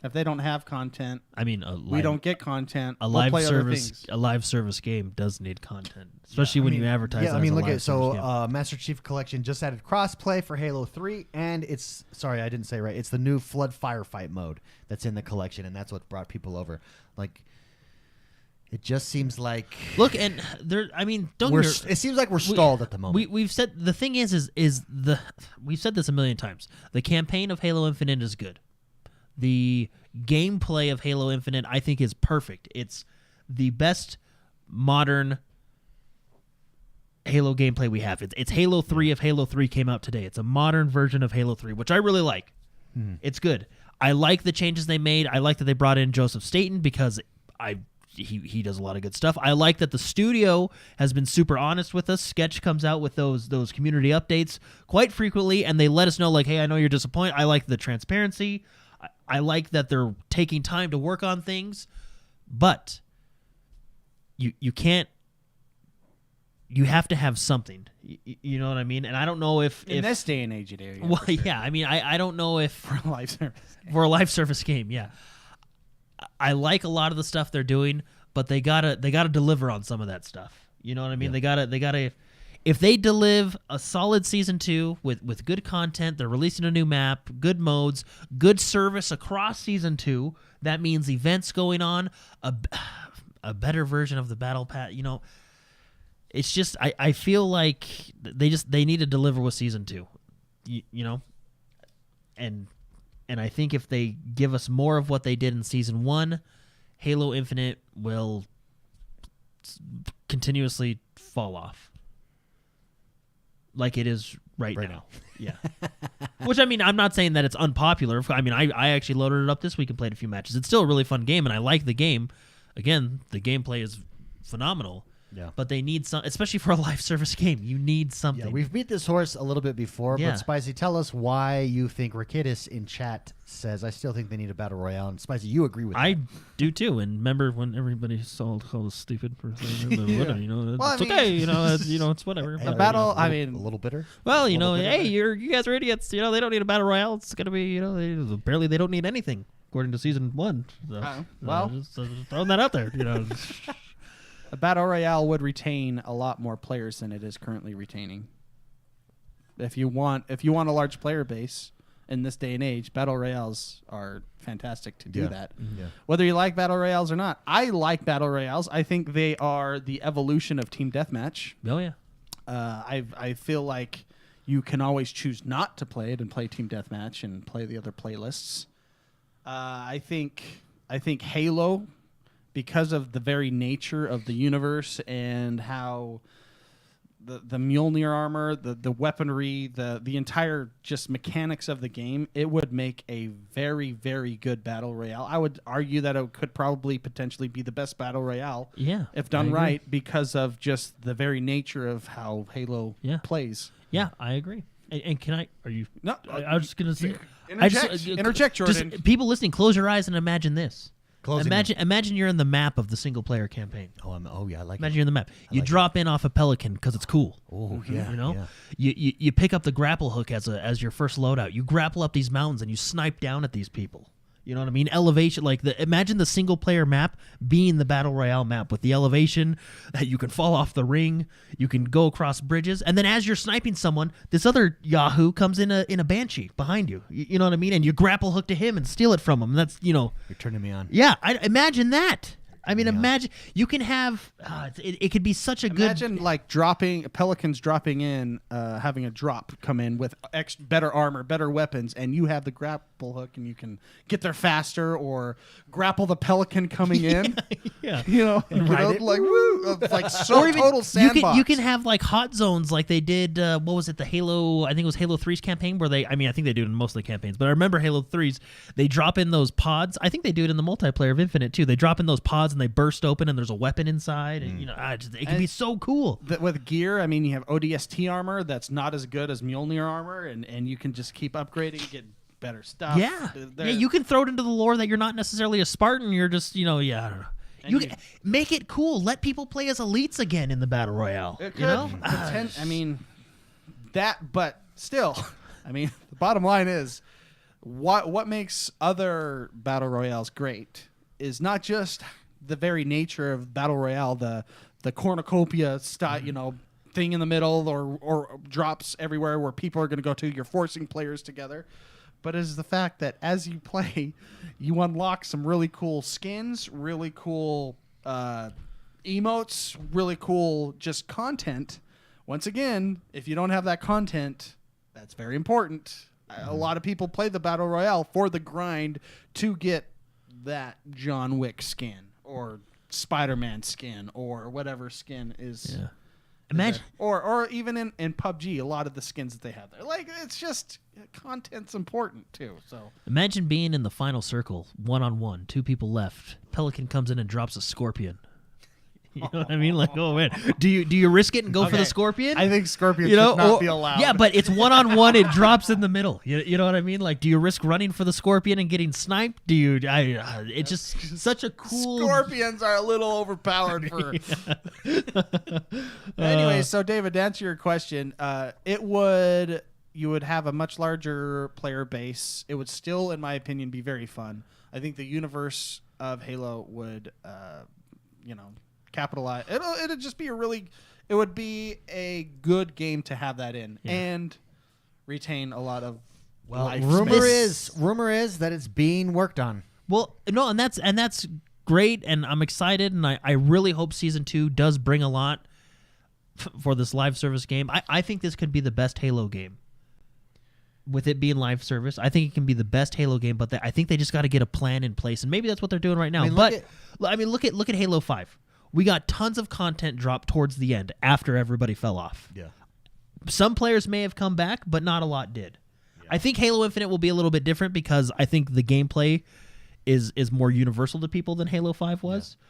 If they don't have content, I mean, we don't get content. A We'll live play other service, things. a live service game does need content, especially when you advertise. Yeah, it I mean, as a look live at service game. Master Chief Collection just added crossplay for Halo 3, and it's I didn't say it right. It's the new Flood Firefight mode that's in the collection, and that's what brought people over. Like, it just seems like Look, and there. I mean, it seems like we're stalled at the moment. We've said the thing is we've said this a million times. The campaign of Halo Infinite is good. The gameplay of Halo Infinite, I think, is perfect. It's the best modern Halo gameplay we have. It's Halo 3 if Halo 3 came out today. It's a modern version of Halo 3, which I really like. It's good. I like the changes they made. I like that they brought in Joseph Staten because he does a lot of good stuff. I like that the studio has been super honest with us. Sketch comes out with those community updates quite frequently, and they let us know, like, hey, I know you're disappointed. I like the transparency. I like that they're taking time to work on things, but you can't. You have to have something. You know what I mean? And I don't know if In this day and age, you do. well, yeah. I mean, I don't know if For a live service. for a live service game, yeah. I like a lot of the stuff they're doing, but they gotta deliver on some of that stuff. You know what I mean? Yeah. They gotta. If they deliver a solid Season 2 with good content, they're releasing a new map, good modes, good service across Season 2. That means events going on, a better version of the Battle Pass. You know, it's just I feel like they need to deliver with Season 2. You know, and I think if they give us more of what they did in Season 1, Halo Infinite will continuously fall off. like it is right Right now. Yeah. Which, I mean, I'm not saying that it's unpopular. I mean, I actually loaded it up this week and played a few matches. It's still a really fun game, and I like the game. Again, the gameplay is phenomenal. Yeah. But they need some, especially for a live service game. You need something. Yeah, we've beat this horse a little bit before, Yeah. but Spicy, tell us why you think Rakidis in chat says, I still think they need a battle royale. And Spicy, you agree with that. I do too. And remember when everybody called us stupid for saying whatever, you know, Well, it's I mean- okay, it's whatever. Hey, battle- a I little bitter. Well, you little know, bit of hey, it. you guys are idiots. You know, they don't need a battle royale. It's gonna be, you know, apparently they don't need anything according to season 1. So, well. just throwing that out there, you know. A battle royale would retain a lot more players than it is currently retaining. If you want a large player base in this day and age, battle royales are fantastic to do Yeah. that. Yeah. Whether you like battle royales or not, I like battle royales. I think they are the evolution of team deathmatch. Oh yeah. I feel like you can always choose not to play it and play team deathmatch and play the other playlists. I think Halo, because of the very nature of the universe and how the Mjolnir armor, the weaponry, the entire just mechanics of the game, it would make a very, very good battle royale. I would argue that it could probably potentially be the best battle royale Yeah. if I done agree. right, because of just the very nature of how Halo Yeah. plays. Yeah, I agree. And can I? Are you? No, I was just gonna say. interject, Jordan. Just, people listening, close your eyes and imagine this. Closing Imagine you're in the map of the single player campaign. Oh, yeah, I like Imagine it. you're in the map. You like drop in off a pelican because it's cool. Oh, yeah. You know, yeah. you pick up the grapple hook as your first loadout. You grapple up these mountains and you snipe down at these people. You know what I mean? Elevation, imagine the single player map being the battle royale map with the elevation that you can fall off the ring, you can go across bridges, and then as you're sniping someone, this other Yahoo comes in a banshee behind you. You know what I mean? And you grapple hook to him and steal it from him. That's You're turning me on. yeah. I imagine that. I mean, Yeah. imagine you can have. It could be such a Imagine good. like pelicans dropping in, having a drop come in with better armor, better weapons, and you have the grapple hook, and you can get there faster or grapple the pelican coming in. Yeah. You know, ride it. like woo, like so Or even total sandbox. you can have like hot zones like they did. What was it? The Halo. I think it was Halo 3's campaign where they. I mean, I think they do it in most of the campaigns, but I remember Halo 3's. They drop in those pods. I think they do it in the multiplayer of Infinite too. They drop in those pods and they burst open and there's a weapon inside. And, you know, it can be so cool. With gear, I mean, you have ODST armor that's not as good as Mjolnir armor, and you can just keep upgrading, get better stuff. Yeah, you can throw it into the lore that you're not necessarily a Spartan. You're just, I don't know. You can make it cool. Let people play as elites again in the battle royale. It could, you know, I mean, but still, I mean, the bottom line is, what makes other battle royales great is not just the very nature of battle royale, the cornucopia style, thing in the middle or drops everywhere where people are going to go to. You're forcing players together. But it is the fact that as you play, you unlock some really cool skins, really cool emotes, really cool just content. Once again, if you don't have that content, that's very important. A lot of people play the Battle Royale for the grind to get that John Wick skin or Spider-Man skin or whatever skin is. yeah. Imagine. Or even in PUBG, a lot of the skins that they have there. Like, it's just, content's important, too. So Imagine being in the final circle, 1-on-1, 2 people left. Pelican comes in and drops a scorpion. You know what I mean? Like, oh man, do you risk it and go for the scorpion? I think scorpions you know, should not or- be allowed. Yeah, but it's 1-on-1. It drops in the middle. You know what I mean? Like, do you risk running for the scorpion and getting sniped? Do you? It's just such a cool. Scorpions are a little overpowered for. Anyway, so David, to answer your question, you would have a much larger player base. It would still, in my opinion, be very fun. I think the universe of Halo would, capitalize. It'd just be it would be a good game to have that in and retain a lot of. Life space. rumor is that it's being worked on. Well, no, and that's great, and I'm excited, and I really hope season 2 does bring a lot for this live service game. I think this could be the best Halo game. With it being live service, I think it can be the best Halo game. But I think they just got to get a plan in place, and maybe that's what they're doing right now. Look at Halo 5. We got tons of content dropped towards the end after everybody fell off. Yeah. some players may have come back, but not a lot did. Yeah. I think Halo Infinite will be a little bit different because I think the gameplay is more universal to people than Halo 5 was. Yeah.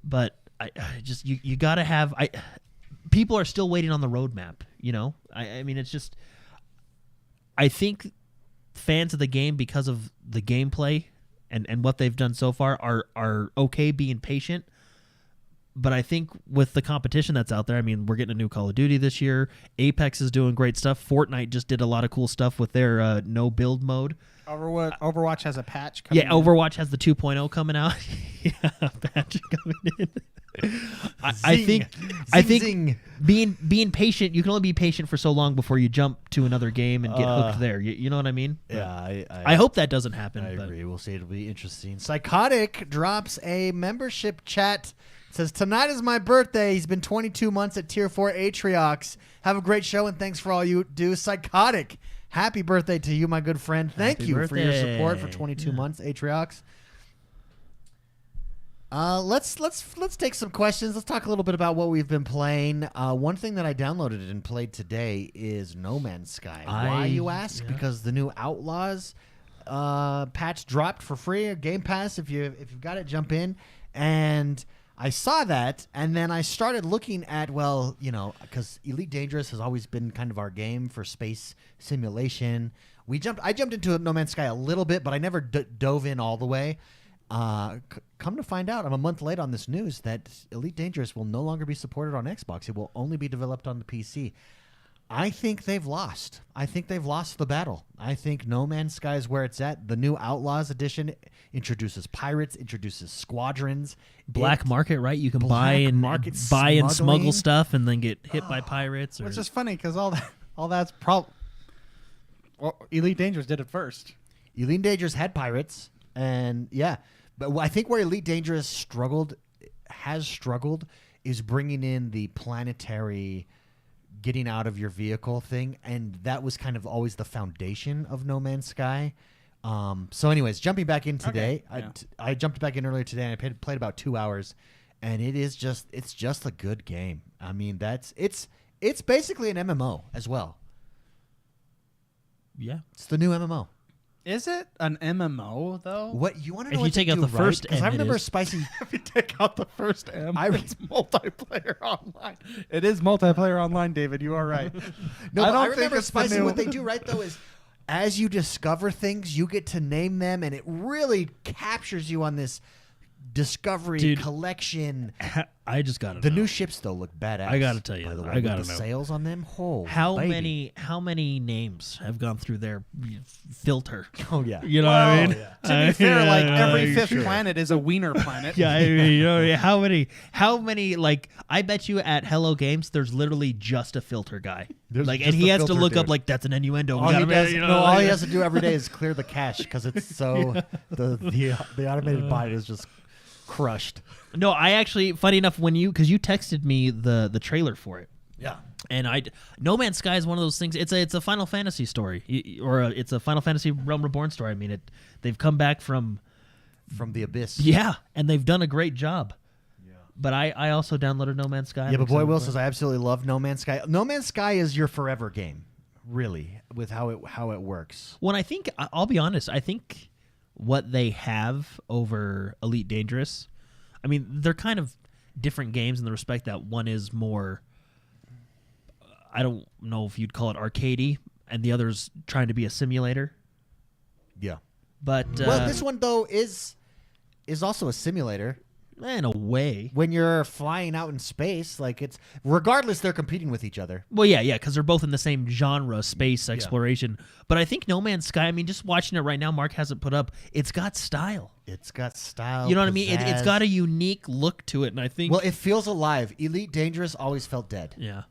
But I just you got to have people are still waiting on the roadmap, you know? I mean, it's just I think fans of the game, because of the gameplay and what they've done so far, are okay being patient. But I think with the competition that's out there, I mean, we're getting a new Call of Duty this year. Apex is doing great stuff. Fortnite just did a lot of cool stuff with their no build mode. Overwatch has a patch coming in. Overwatch has the 2.0 coming out. Patch coming in. I think being patient, you can only be patient for so long before you jump to another game and get hooked there. You know what I mean? Yeah, I hope that doesn't happen. I agree. We'll see. It'll be interesting. Psychotic drops a membership chat. Says, tonight is my birthday. He's been 22 months at Tier 4 Atriox. Have a great show, and thanks for all you do. Psychotic, happy birthday to you, my good friend. Thank you for your support for 22 months, Atriox. Let's take some questions. Let's talk a little bit about what we've been playing. One thing that I downloaded and played today is No Man's Sky. Why, you ask? Yeah. Because the new Outlaws patch dropped for free, or Game Pass. If you've got it, jump in. And I saw that, and then I started looking at, well, you know, because Elite Dangerous has always been kind of our game for space simulation. I jumped into No Man's Sky a little bit, but I never dove in all the way. Come to find out, I'm a month late on this news that Elite Dangerous will no longer be supported on Xbox. It will only be developed on the PC. I think they've lost. I think they've lost the battle. I think No Man's Sky is where it's at. The new Outlaws edition introduces pirates, introduces squadrons. Black market, right? You can buy and smuggle stuff and then get hit by pirates. Which is funny because all that's Elite Dangerous did it first. Elite Dangerous had pirates, and yeah. But I think where Elite Dangerous has struggled, is bringing in the planetary getting out of your vehicle thing, and that was kind of always the foundation of No Man's Sky. So anyways, jumping back in today, okay. I jumped back in earlier today, and I played about 2 hours, and it's just a good game. I mean, it's basically an MMO as well. Yeah, it's the new MMO. Is it an MMO though? What you want to know? If you take out the first, because I remember Spicy. If you take out the first M, it's multiplayer online. It is multiplayer online, David. You are right. No, I remember Spicy. What they do right though is, as you discover things, you get to name them, and it really captures you on this discovery collection. I just got the new ships though look badass. I gotta tell you, by the way, I gotta the know sails on them. How many names have gone through their filter? Oh yeah, you know what I mean. Yeah. To be fair, like every fifth planet is a wiener planet. Yeah, I mean, you know, how many? Like, I bet you at Hello Games, there's literally just a filter guy. And he has to look up like that's an innuendo. All he has to do every day is clear the cache because it's so the automated bot is just crushed. No, I actually, funny enough, because you texted me the trailer for it. Yeah. And No Man's Sky is one of those things. It's a Final Fantasy story, it's a Final Fantasy Realm Reborn story. I mean, they've come back from the abyss. Yeah, and they've done a great job. Yeah. But I also downloaded No Man's Sky. Yeah, but Boy Will says I absolutely love No Man's Sky. No Man's Sky is your forever game, really, with how it works. Well, I'll be honest. I think what they have over Elite Dangerous, I mean, they're kind of different games in the respect that one is more, I don't know if you'd call it arcadey, and the other's trying to be a simulator. Yeah. But this one though is also a simulator. In a way. When you're flying out in space, like it's regardless, they're competing with each other. Well, yeah, because they're both in the same genre, space exploration. But I think No Man's Sky, I mean, just watching it right now, Mark has it put up, it's got style. It's got style. You know what I mean? It's got a unique look to it, and I think... Well, it feels alive. Elite Dangerous always felt dead. Yeah.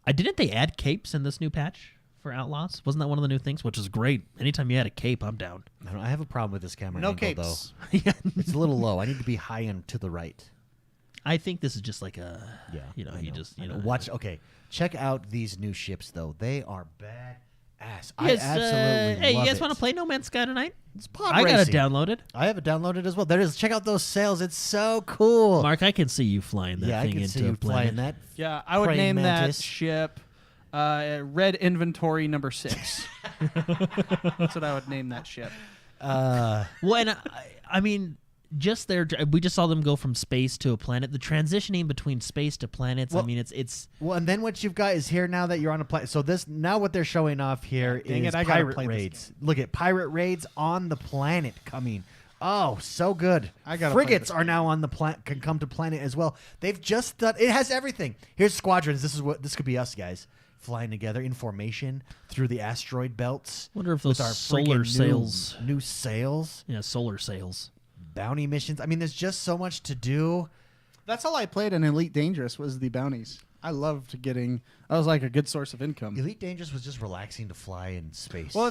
Didn't they add capes in this new patch for Outlaws? Wasn't that one of the new things? Which is great. Anytime you add a cape, I'm down. I have a problem with this camera no angle, capes. though. It's a little low. I need to be high and to the right. I think this is just like a... Yeah. You just... Watch... Okay. Check out these new ships, though. They are badass. Yes, I absolutely hey, love you guys it. want to play No Man's Sky tonight? It's pod I got it racing. downloaded. I have it downloaded as well. Check out those sails. It's so cool. Mark, I can see you flying that thing into a planet. Flying that. Yeah, I would praying name mantis. that ship Red Inventory number 6. That's what I would name that ship. Well, and I mean, just there, we just saw them go from space to a planet. The transitioning between space to planets. Well, I mean, it's. Well, and then what you've got is here now that you're on a planet. So this now what they're showing off here Dang is it, I gotta pirate play this raids. Look at pirate raids on the planet coming. Oh, so good. I gotta play Frigates this are now on the planet, can come to planet as well. They've just done, it has everything. Here's squadrons. This could be us guys flying together in formation through the asteroid belts. Wonder if with those our solar freaking sails. new sails, Yeah, solar sails. bounty missions. I mean, there's just so much to do. That's all I played in Elite Dangerous was the bounties. I loved getting. That was like a good source of income. Elite Dangerous was just relaxing to fly in space. Well,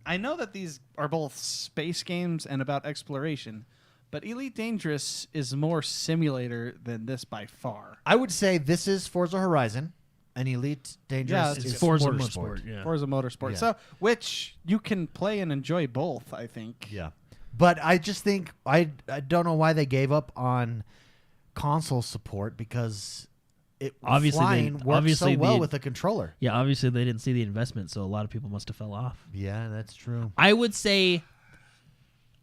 I know that these are both space games and about exploration, but Elite Dangerous is more simulator than this by far. I would say this is Forza Horizon, and Elite Dangerous it's is Forza Motorsport. Motorsport. Yeah. Forza Motorsport. Yeah. So, which you can play and enjoy both, I think. Yeah, but I just think I don't know why they gave up on console support because flying works so well with a controller. Yeah, obviously they didn't see the investment, so a lot of people must have fell off. Yeah, that's true. I would say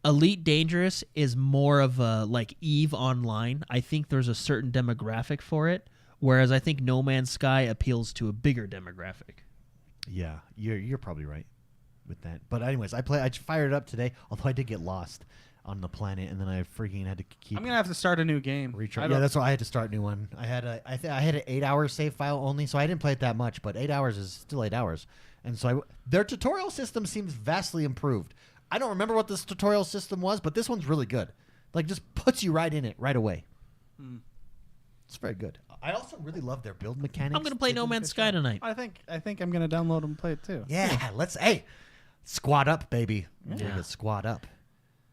Elite Dangerous is more of a like EVE Online. I think there's a certain demographic for it, whereas I think No Man's Sky appeals to a bigger demographic. Yeah, you're probably right with that. But anyways, I fired it up today, although I did get lost on the planet, and then I freaking had to keep. I'm gonna have to start a new game. Yeah, that's why I had to start a new one. I had I had an 8-hour save file only, so I didn't play it that much. But 8 hours is still 8 hours, and so their tutorial system seems vastly improved. I don't remember what this tutorial system was, but this one's really good. Like, just puts you right in it right away. It's very good. I also really love their build mechanics. I'm gonna play No Man's Sky tonight. I think I'm gonna download and play it too. Yeah, squad up, baby. Yeah, squad up.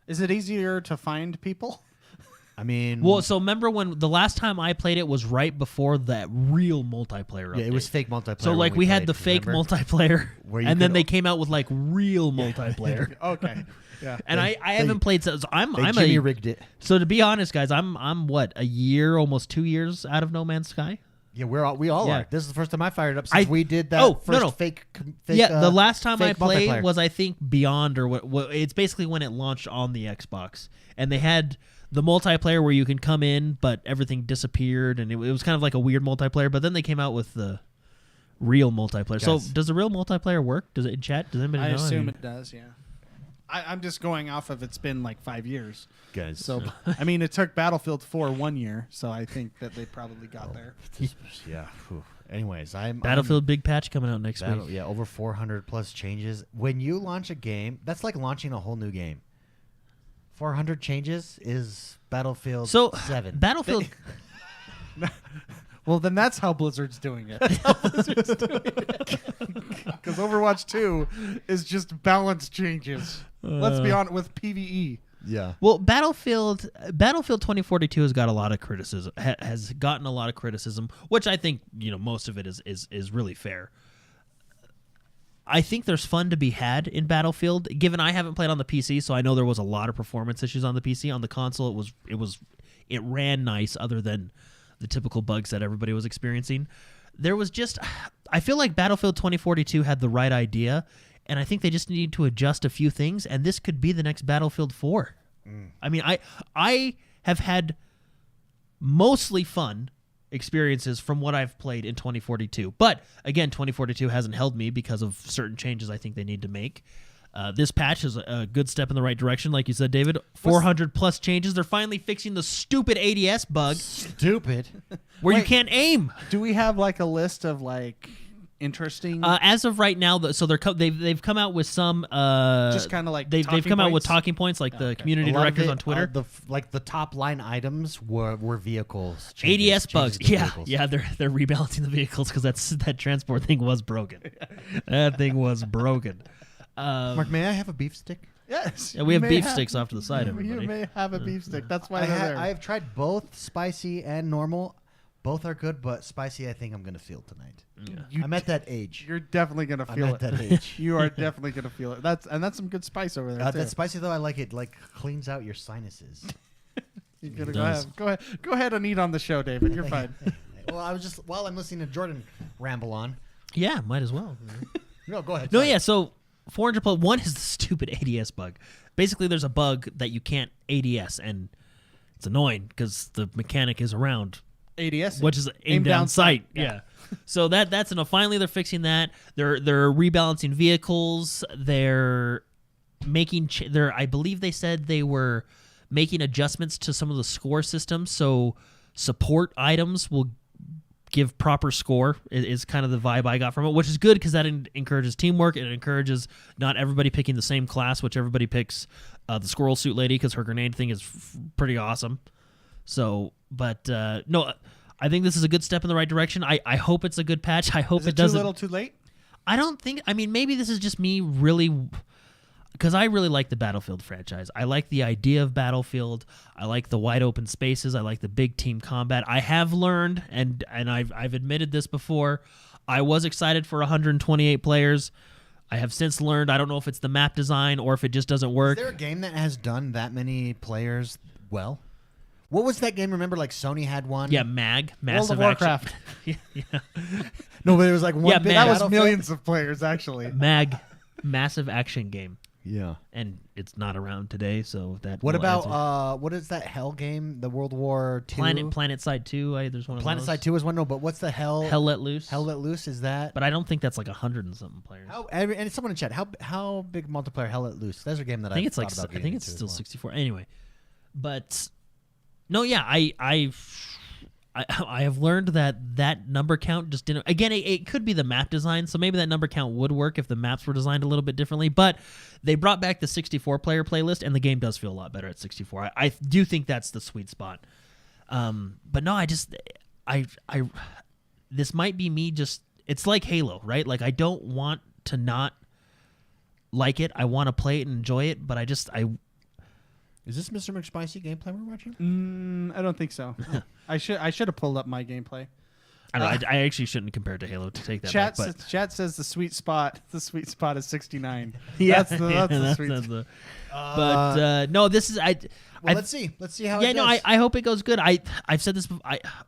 Is it easier to find people? I mean, Well, so remember when the last time I played it was right before that real multiplayer yeah, update. it was fake multiplayer. So like when we had played, the fake remember? multiplayer, Where you and then could they came out with like real multiplayer. Okay. Yeah. And I haven't played. So I'm Jimmy rigged it. So to be honest, guys, I'm what, a year, almost 2 years out of No Man's Sky. Yeah, we all Yeah. are. This is the first time I fired it up since we did that no, first no. fake. Yeah, the last time I fake played multiplayer. was I think Beyond, or what. It's basically when it launched on the Xbox, and they had the multiplayer where you can come in, but everything disappeared, and it was kind of like a weird multiplayer. But then they came out with the real multiplayer. Guys. So does the real multiplayer work? Does it in chat? Does anybody I know? assume mean, it does. Yeah. I'm just going off of it's been like 5 years. guys. So I mean, it took Battlefield 4 1 year, so I think that they probably got there. yeah. Whew. Anyways, Battlefield big patch coming out next week. Yeah, over 400 plus changes. When you launch a game, that's like launching a whole new game. 400 changes is Battlefield So 7. Battlefield. Well, then that's how Blizzard's doing it. Because Overwatch 2 is just balance changes. Let's be honest with PvE. Yeah. Well, Battlefield 2042 has got a lot of criticism. Has gotten a lot of criticism, which I think most of it is really fair. I think there's fun to be had in Battlefield. Given I haven't played on the PC, so I know there was a lot of performance issues on the PC. On the console, it ran nice, other than the typical bugs that everybody was experiencing. There was I feel like Battlefield 2042 had the right idea, and I think they just need to adjust a few things, and this could be the next Battlefield 4. I mean, I have had mostly fun experiences from what I've played in 2042. But, again, 2042 hasn't held me because of certain changes I think they need to make. This patch is a good step in the right direction, like you said, David. 400 plus changes. They're finally fixing the stupid ADS bug Stupid. where you can't aim. Do we have like a list of like interesting? As of right now, so they've come out with some just kind of like they've come out with talking points, like the community directors on Twitter. The top line items were vehicles. ADS bugs. changes to Yeah, vehicles. yeah, they're rebalancing the vehicles because that transport thing was broken. That thing was broken. Mark, may I have a beef stick? Yes. Yeah, we have you beef may sticks off to the side, You everybody. may have a beef stick. That's why they're there. I have tried both spicy and normal. Both are good, but spicy I think I'm going to feel tonight. You I'm at that age. You're definitely gonna I'm feel at it. that age. You are definitely gonna feel it. That's some good spice over there too. That spicy though, I like it. Like cleans out your sinuses. You're gonna does. go ahead and eat on the show, David. You're fine. Well, I was just while I'm listening to Jordan ramble on. Yeah, might as well. No, go ahead. No, sorry. yeah. So 400 plus one is the stupid ADS bug. Basically, there's a bug that you can't ADS, and it's annoying because the mechanic is around, ADS, which is aim down sight. Yeah. So that's enough. Finally, they're fixing that. They're rebalancing vehicles. They're making. I believe they said they were making adjustments to some of the score systems. So support items will give proper score is kind of the vibe I got from it, which is good because that encourages teamwork. It encourages not everybody picking the same class, which everybody picks the squirrel suit lady because her grenade thing is pretty awesome. So, but no, I think this is a good step in the right direction. I hope it's a good patch. I hope Is it doesn't. too little, too late? I don't think. I mean, maybe this is just me really. Because I really like the Battlefield franchise. I like the idea of Battlefield. I like the wide open spaces. I like the big team combat. I have learned, and I've admitted this before, I was excited for 128 players. I have since learned, I don't know if it's the map design or if it just doesn't work. Is there a game that has done that many players well? What was that game? Remember, like Sony had one? Yeah, MAG, World Massive of Warcraft. Action. yeah. No, but it was like one Yeah, big man. That was Battlefield. millions of players, actually. MAG, Massive Action Game. Yeah. And it's not around today, so that What will answer. about what is that Hell game? The World War II? Planet Side 2? There's one of Planet those. Side 2 is one. No, but what's the Hell? Hell Let Loose. Hell Let Loose is that? But I don't think that's like 100 and something players. And someone in chat. How big multiplayer Hell Let Loose? That's a game that I think it's like thought about I think getting it's into still as well. 64 anyway. But no, yeah, I have learned that number count just didn't. Again, it could be the map design, so maybe that number count would work if the maps were designed a little bit differently. But they brought back the 64 player playlist, and the game does feel a lot better at 64. I do think that's the sweet spot. But no, I this might be me just. It's like Halo, right? Like I don't want to not like it. I want to play it and enjoy it, but Is this Mr. McSpicy gameplay we're watching? I don't think so. I should have pulled up my gameplay. I don't know. I actually shouldn't compare it to Halo to take that Chat, back. But chat says the sweet spot. The sweet spot is 69. yeah, that's the sweet spot. But no, this is Well, let's see. Let's see how it yeah, goes. no, I hope it goes good. I've said this before.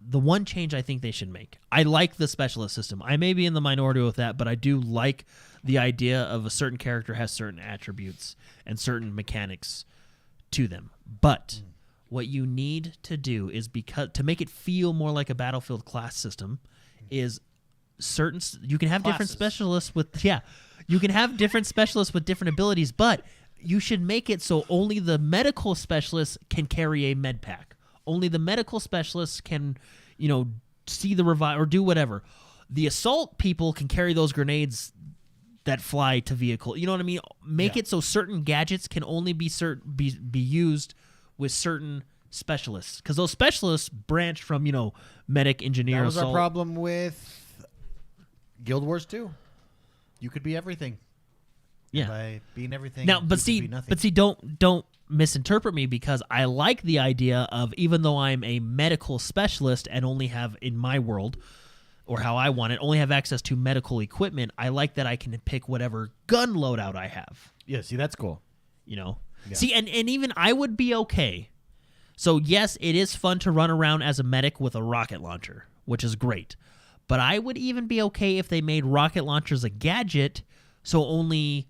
The one change I think they should make. I like the specialist system. I may be in the minority with that, but I do like the idea of a certain character has certain attributes and certain mechanics to them. But what you need to do is to make it feel more like a Battlefield class system is you can have different Classes. specialists with you can have different specialists with different abilities, but you should make it so only the medical specialists can carry a med pack. Only the medical specialists can, see the revive or do whatever. The assault people can carry those grenades that fly to vehicle. You know what I mean? Make it so certain gadgets can only be used with certain specialists, because those specialists branch from medic, engineer, That was assault. our problem with Guild Wars 2. You could be everything. Yeah. And by being everything, Now, you but could see, be nothing. don't misinterpret me, because I like the idea of, even though I'm a medical specialist and only have in my world, or how I want it, only have access to medical equipment, I like that I can pick whatever gun loadout I have. Yeah, see, that's cool. Yeah. See, and even I would be okay. So yes, it is fun to run around as a medic with a rocket launcher, which is great. But I would even be okay if they made rocket launchers a gadget, so only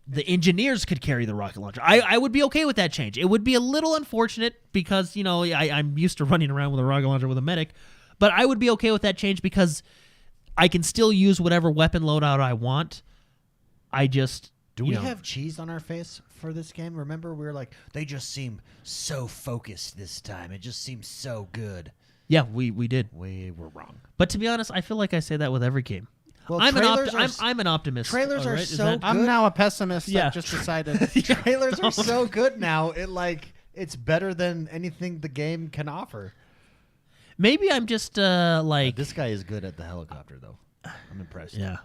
the engineers could carry the rocket launcher. I would be okay with that change. It would be a little unfortunate because, I'm used to running around with a rocket launcher with a medic, but I would be okay with that change because I can still use whatever weapon loadout I want. Do we have cheese on our face for this game? Remember, we were like, they just seem so focused this time. It just seems so good. Yeah, we did. We were wrong. But to be honest, I feel like I say that with every game. Well, I'm trailers an optimist. trailers all are right? Is so that- good. I'm now a pessimist. Yeah. I just decided. Trailers are so good now. It's better than anything the game can offer. Maybe I'm just This guy is good at the helicopter, though. I'm impressed. yeah.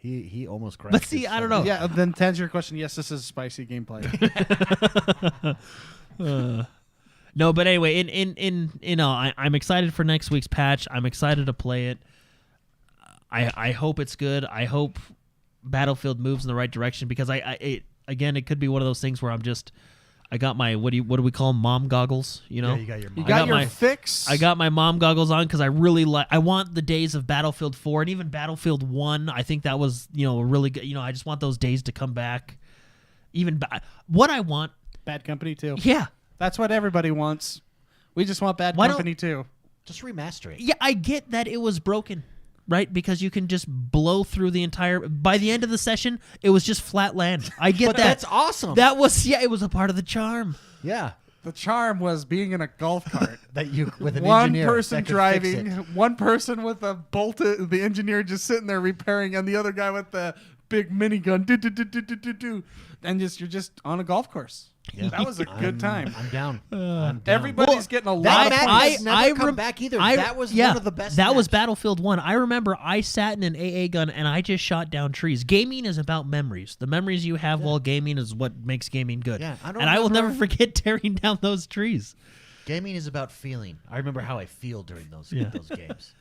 He almost crashed. But see, I don't know. Yeah, then to answer your question, yes, this is spicy gameplay. No, but anyway, I'm excited for next week's patch. I'm excited to play it. I hope it's good. I hope Battlefield moves in the right direction, because it could be one of those things where I got my what do we call 'em? Mom goggles? You know, Yeah, you got your You mom. got got your my- fix. I got my mom goggles on because I really like. I want the days of Battlefield 4 and even Battlefield 1. I think that was a really good. I just want those days to come back. Even what I want. Bad Company 2. Yeah, That's what everybody wants. We just want Bad Why don't- Company 2. Just remaster it. yeah. I get that it was broken, right? Because you can just blow through the entire. By the end of the session, it was just flat land. I get But that. that's awesome. That was it was a part of the charm. Yeah. The charm was being in a golf cart. That you with an One engineer person that could driving, fix it. one person with a the engineer just sitting there repairing, and the other guy with the big minigun. Do, do, do, do, do, do, do. And you're just on a golf course. Yeah. That was a good time. I'm down. I'm down. Everybody's getting a lot That of match points. has never come back either. That was one of the best. That was matches. Battlefield 1. I remember I sat in an AA gun and I just shot down trees. Gaming is about memories. The memories you have while gaming is what makes gaming good. Yeah, I don't and I will never remember- forget tearing down those trees. Gaming is about feeling. I remember how I feel during those Yeah. those games.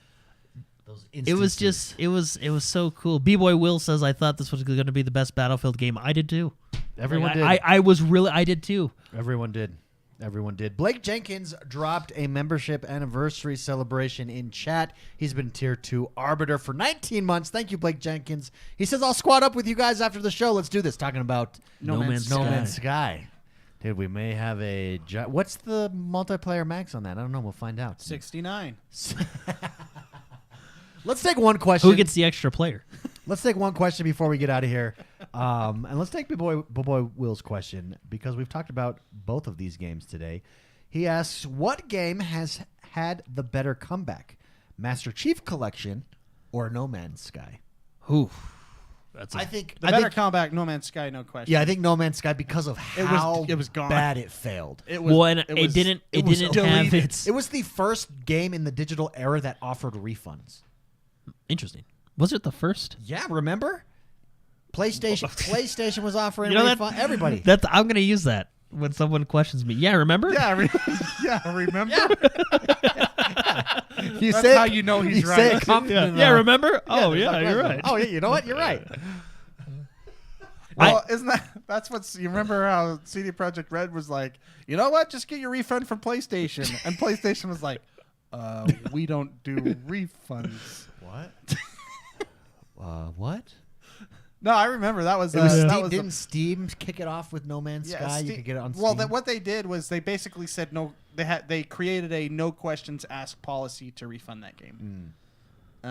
Those It was instances. just it was so cool. B-Boy Will says I thought this was going to be the best Battlefield game. I did too. Everyone did. I did too. Everyone did. Everyone did. Blake Jenkins dropped a membership anniversary celebration in chat. He's been tier 2 arbiter for 19 months. Thank you, Blake Jenkins. He says, I'll squad up with you guys after the show. Let's do this. Talking about No Man's No Sky. Man's Sky. Dude, we may have a... What's the multiplayer max on that? I don't know. We'll find out. 69. Let's take one question. Who gets the extra player? Let's take one question before we get out of here. And let's take Boy Will's question because we've talked about both of these games today. He asks, what game has had the better comeback? Master Chief Collection or No Man's Sky? Who? That's I think The better comeback, No Man's Sky, no question. Yeah, I think No Man's Sky because of how it was gone. bad it failed. It was. well, and it was- didn't was have deleted. its It was the first game in the digital era that offered refunds. interesting. Was it the first? Yeah, remember? PlayStation was offering You know refund. Everybody. I'm going to use that when someone questions me. Yeah, remember? Yeah, remember? You That's say it- how you know he's you say it right. confident Yeah, enough. remember? Oh, there's yeah, no you're question. right. Oh, yeah, you know what? You're right. Well, isn't that's what's... You remember how CD Projekt Red was like, you know what? Just get your refund from PlayStation. And PlayStation was like, we don't do refunds. What? What? No, I remember that was... It was that Steam, was didn't Steam kick it off with No Man's Sky? You could get it on Steam. Well, what they did was they basically said no. They created a no questions asked policy to refund that game.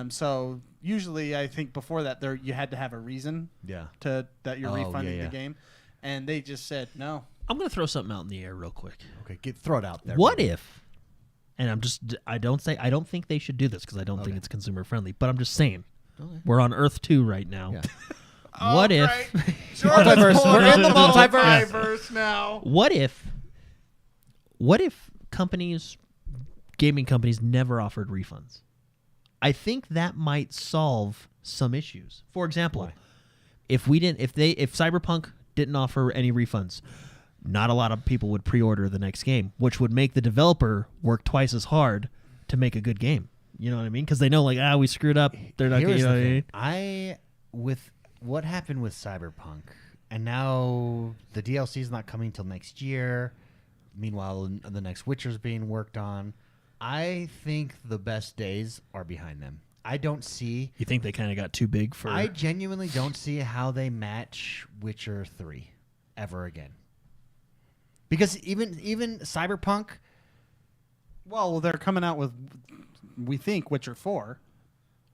So usually, I think before that, you had to have a reason yeah. that you're Oh, refunding yeah. the game, and they just said no. I'm going to throw something out in the air real quick. Okay, throw it out there. What baby. if, and I don't think they should do this because I don't think it's consumer friendly, but I'm just saying, we're on Earth 2 right now. Yeah. What if, Multiverse. We're in the multiverse. Multiverse now. what if gaming companies never offered refunds? I think that might solve some issues. For example, Why? if Cyberpunk didn't offer any refunds, not a lot of people would pre-order the next game, which would make the developer work twice as hard to make a good game. You know what I mean? Because they know, like, we screwed up. They're not going Here's to. the You know what I thing. mean? With what happened with Cyberpunk, and now the DLC is not coming till next year. Meanwhile, the next Witcher's being worked on. I think the best days are behind them. I don't see. You think they kind of got too big for? I genuinely don't see how they match Witcher 3 ever again. Because even Cyberpunk. Well, they're coming out with, we think, Witcher 4.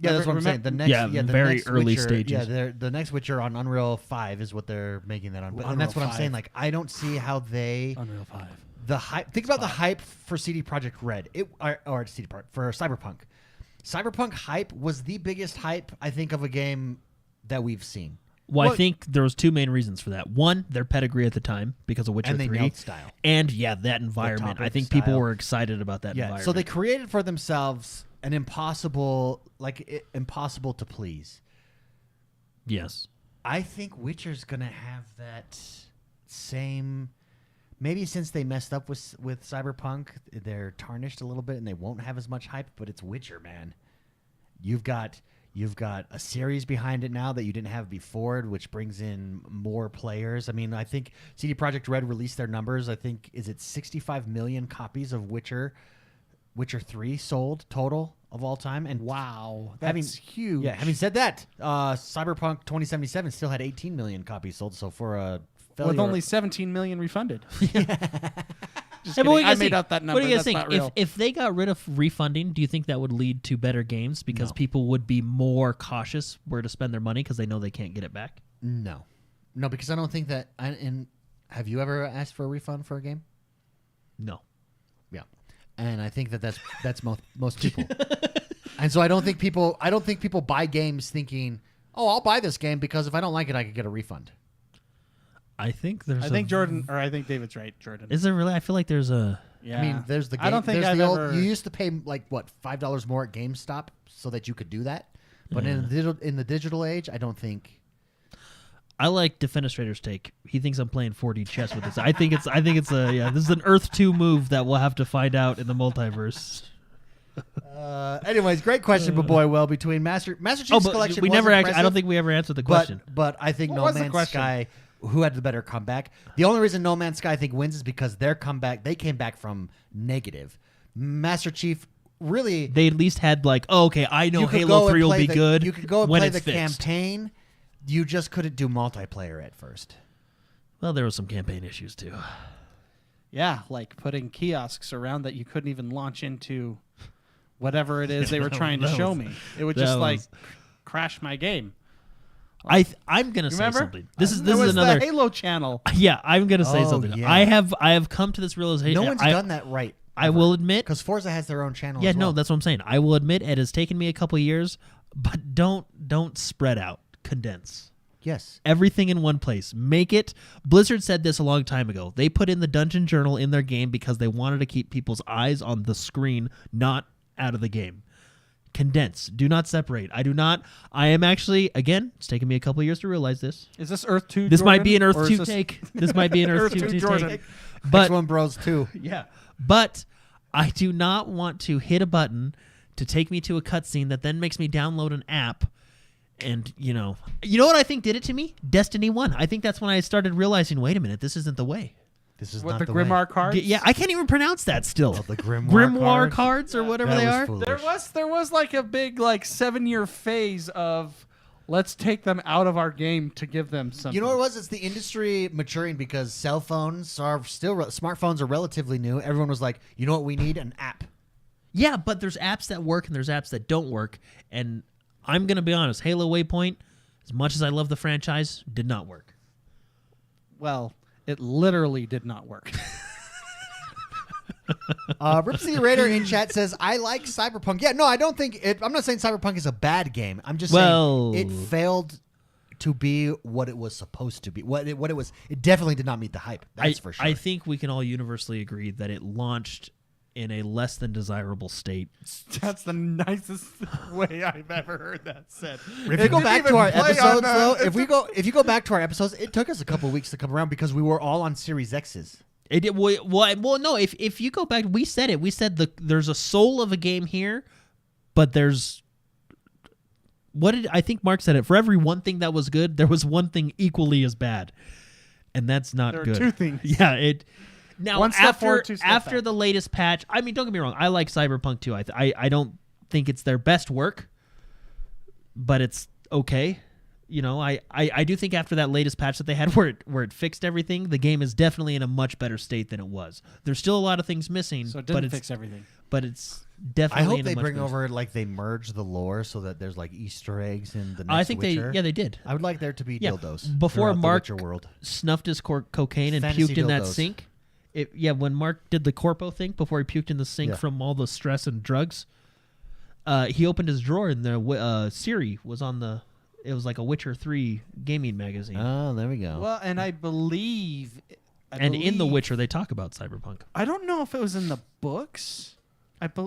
Yeah, that's what I'm saying. The next, the very next early Witcher, stages. Yeah, the next Witcher on Unreal 5 is what they're making that on. But, and Unreal that's what I'm 5. saying. Like, I don't see how they Unreal 5. the hype. Think about the hype for CD Projekt Red, or CD Projekt for Cyberpunk. Cyberpunk hype was the biggest hype I think of a game that we've seen. Well, I think there was two main reasons for that. One, their pedigree at the time because of Witcher And they 3. nailed style. And, that environment. I topic, think people style. were excited about that Yeah, environment. so they created for themselves an impossible to please. Yes. I think Witcher's gonna have that same. Maybe since they messed up with Cyberpunk, they're tarnished a little bit and they won't have as much hype. But it's Witcher, man. You've got You've got a series behind it now that you didn't have before, which brings in more players. I mean, I think CD Projekt Red released their numbers. I think, is it 65 million copies of Witcher 3 sold total of all time? And Wow, that's huge. yeah, having said that, Cyberpunk 2077 still had 18 million copies sold. So for a failure, with only 17 million refunded. Just Hey, but kidding. what do you I guys made think? up that number. What do you guys That's think? not real. If they got rid of refunding, do you think that would lead to better games because No. people would be more cautious where to spend their money because they know they can't get it back? no, because I don't think that. Have you ever asked for a refund for a game? No. Yeah, and I think that's most people. And so I don't think people buy games thinking, oh, I'll buy this game because if I don't like it, I could get a refund. I think there's. I think I think David's right, Jordan. Is there really? I feel like there's a. Yeah. I mean, there's the game. I don't think there's I've the old, ever. You used to pay like what $5 more at GameStop so that you could do that, but in the digital age, I don't think. I like Defenestrator's take. He thinks I'm playing 4D chess with this. I think it's this is an Earth 2 move that we'll have to find out in the multiverse. Anyways, great question, but boy, well, between Master Chief's Oh, but collection, we was never. I impressive, don't think we ever answered the question. But I think What No was the Man's question? Sky, who had the better comeback? The only reason No Man's Sky I think wins is because their comeback, they came back from negative. Master Chief really. They at least had like, oh, okay, I know You could Halo go and 3 will play be the- good. You could go and when play it's the fixed. campaign. You just couldn't do multiplayer at first. Well, there was some campaign issues too. Yeah, like putting kiosks around that you couldn't even launch into whatever it is they were trying to that show was- me. It would that just like was- crash my game. I'm gonna say Remember? something. This is It was another. the Halo channel. Yeah, I'm gonna say Oh, something. yeah. I have come to this realization. No one's done that right. I will admit. Because Forza has their own channel. Yeah, as well. no, that's what I'm saying. I will admit it has taken me a couple years, but don't spread out. Condense. Yes. Everything in one place. Make it. Blizzard said this a long time ago. They put in the Dungeon Journal in their game because they wanted to keep people's eyes on the screen, not out of the game. Condense. Do not separate. I am actually, again, it's taken me a couple years to realize this. Is this Earth 2 This might Jordan, be an Earth or is 2 this- take. This might be an Earth Earth 2 2 Jordan. take. But XoneBros too. yeah. But I do not want to hit a button to take me to a cutscene that then makes me download an app. And, you know what I think did it to me? Destiny 1. I think that's when I started realizing, wait a minute, this isn't the way. This is What, not the the Grimoire way. cards? Yeah, I can't even pronounce that still. The Grimoire Grimoire cards? cards or whatever That they was are. foolish. There was like a big 7-year phase of let's take them out of our game to give them something. You know what it was? It's the industry maturing because cell phones are still smartphones are relatively new. Everyone was like, you know what we need? An app. Yeah, but there's apps that work and there's apps that don't work. And I'm going to be honest, Halo Waypoint, as much as I love the franchise, did not work. Well, it literally did not work. Ripsy Raider in chat says, I like Cyberpunk. Yeah, no, I don't think it. I'm not saying Cyberpunk is a bad game. I'm just Well- saying it failed to be what it was supposed to be. What it was. It definitely did not meet the hype. That's for sure. I think we can all universally agree that it launched in a less than desirable state. That's the nicest way I've ever heard that said. If you go back to our episodes, though, if you go back to our episodes, it took us a couple weeks to come around because we were all on Series X's. It did, well, no. If you go back, we said it. We said there's a soul of a game here, but there's I think Mark said it. For every one thing that was good, there was one thing equally as bad, and that's not There are good. two things. Yeah. Now One step after forward, two step after back. the latest patch, I mean, don't get me wrong. I like Cyberpunk too. I don't think it's their best work, but it's okay. You know, I do think after that latest patch that they had where it fixed everything, the game is definitely in a much better state than it was. There's still a lot of things missing, So it but didn't it's fix everything. but it's I definitely hope in a they much bring better over they merge the lore so that there's Easter eggs in the next I think Witcher. they did. I would like there to be Yeah. dildos Before throughout Mark the Witcher world. snuffed his cocaine and Fantasy puked in that dildos. sink. When Mark did the corpo thing before he puked in the sink Yeah. from all the stress and drugs, he opened his drawer and the Siri was on the. It was like a Witcher 3 gaming magazine. Oh, there we go. Well, and I believe. In The Witcher, they talk about Cyberpunk. I don't know if it was in the books, if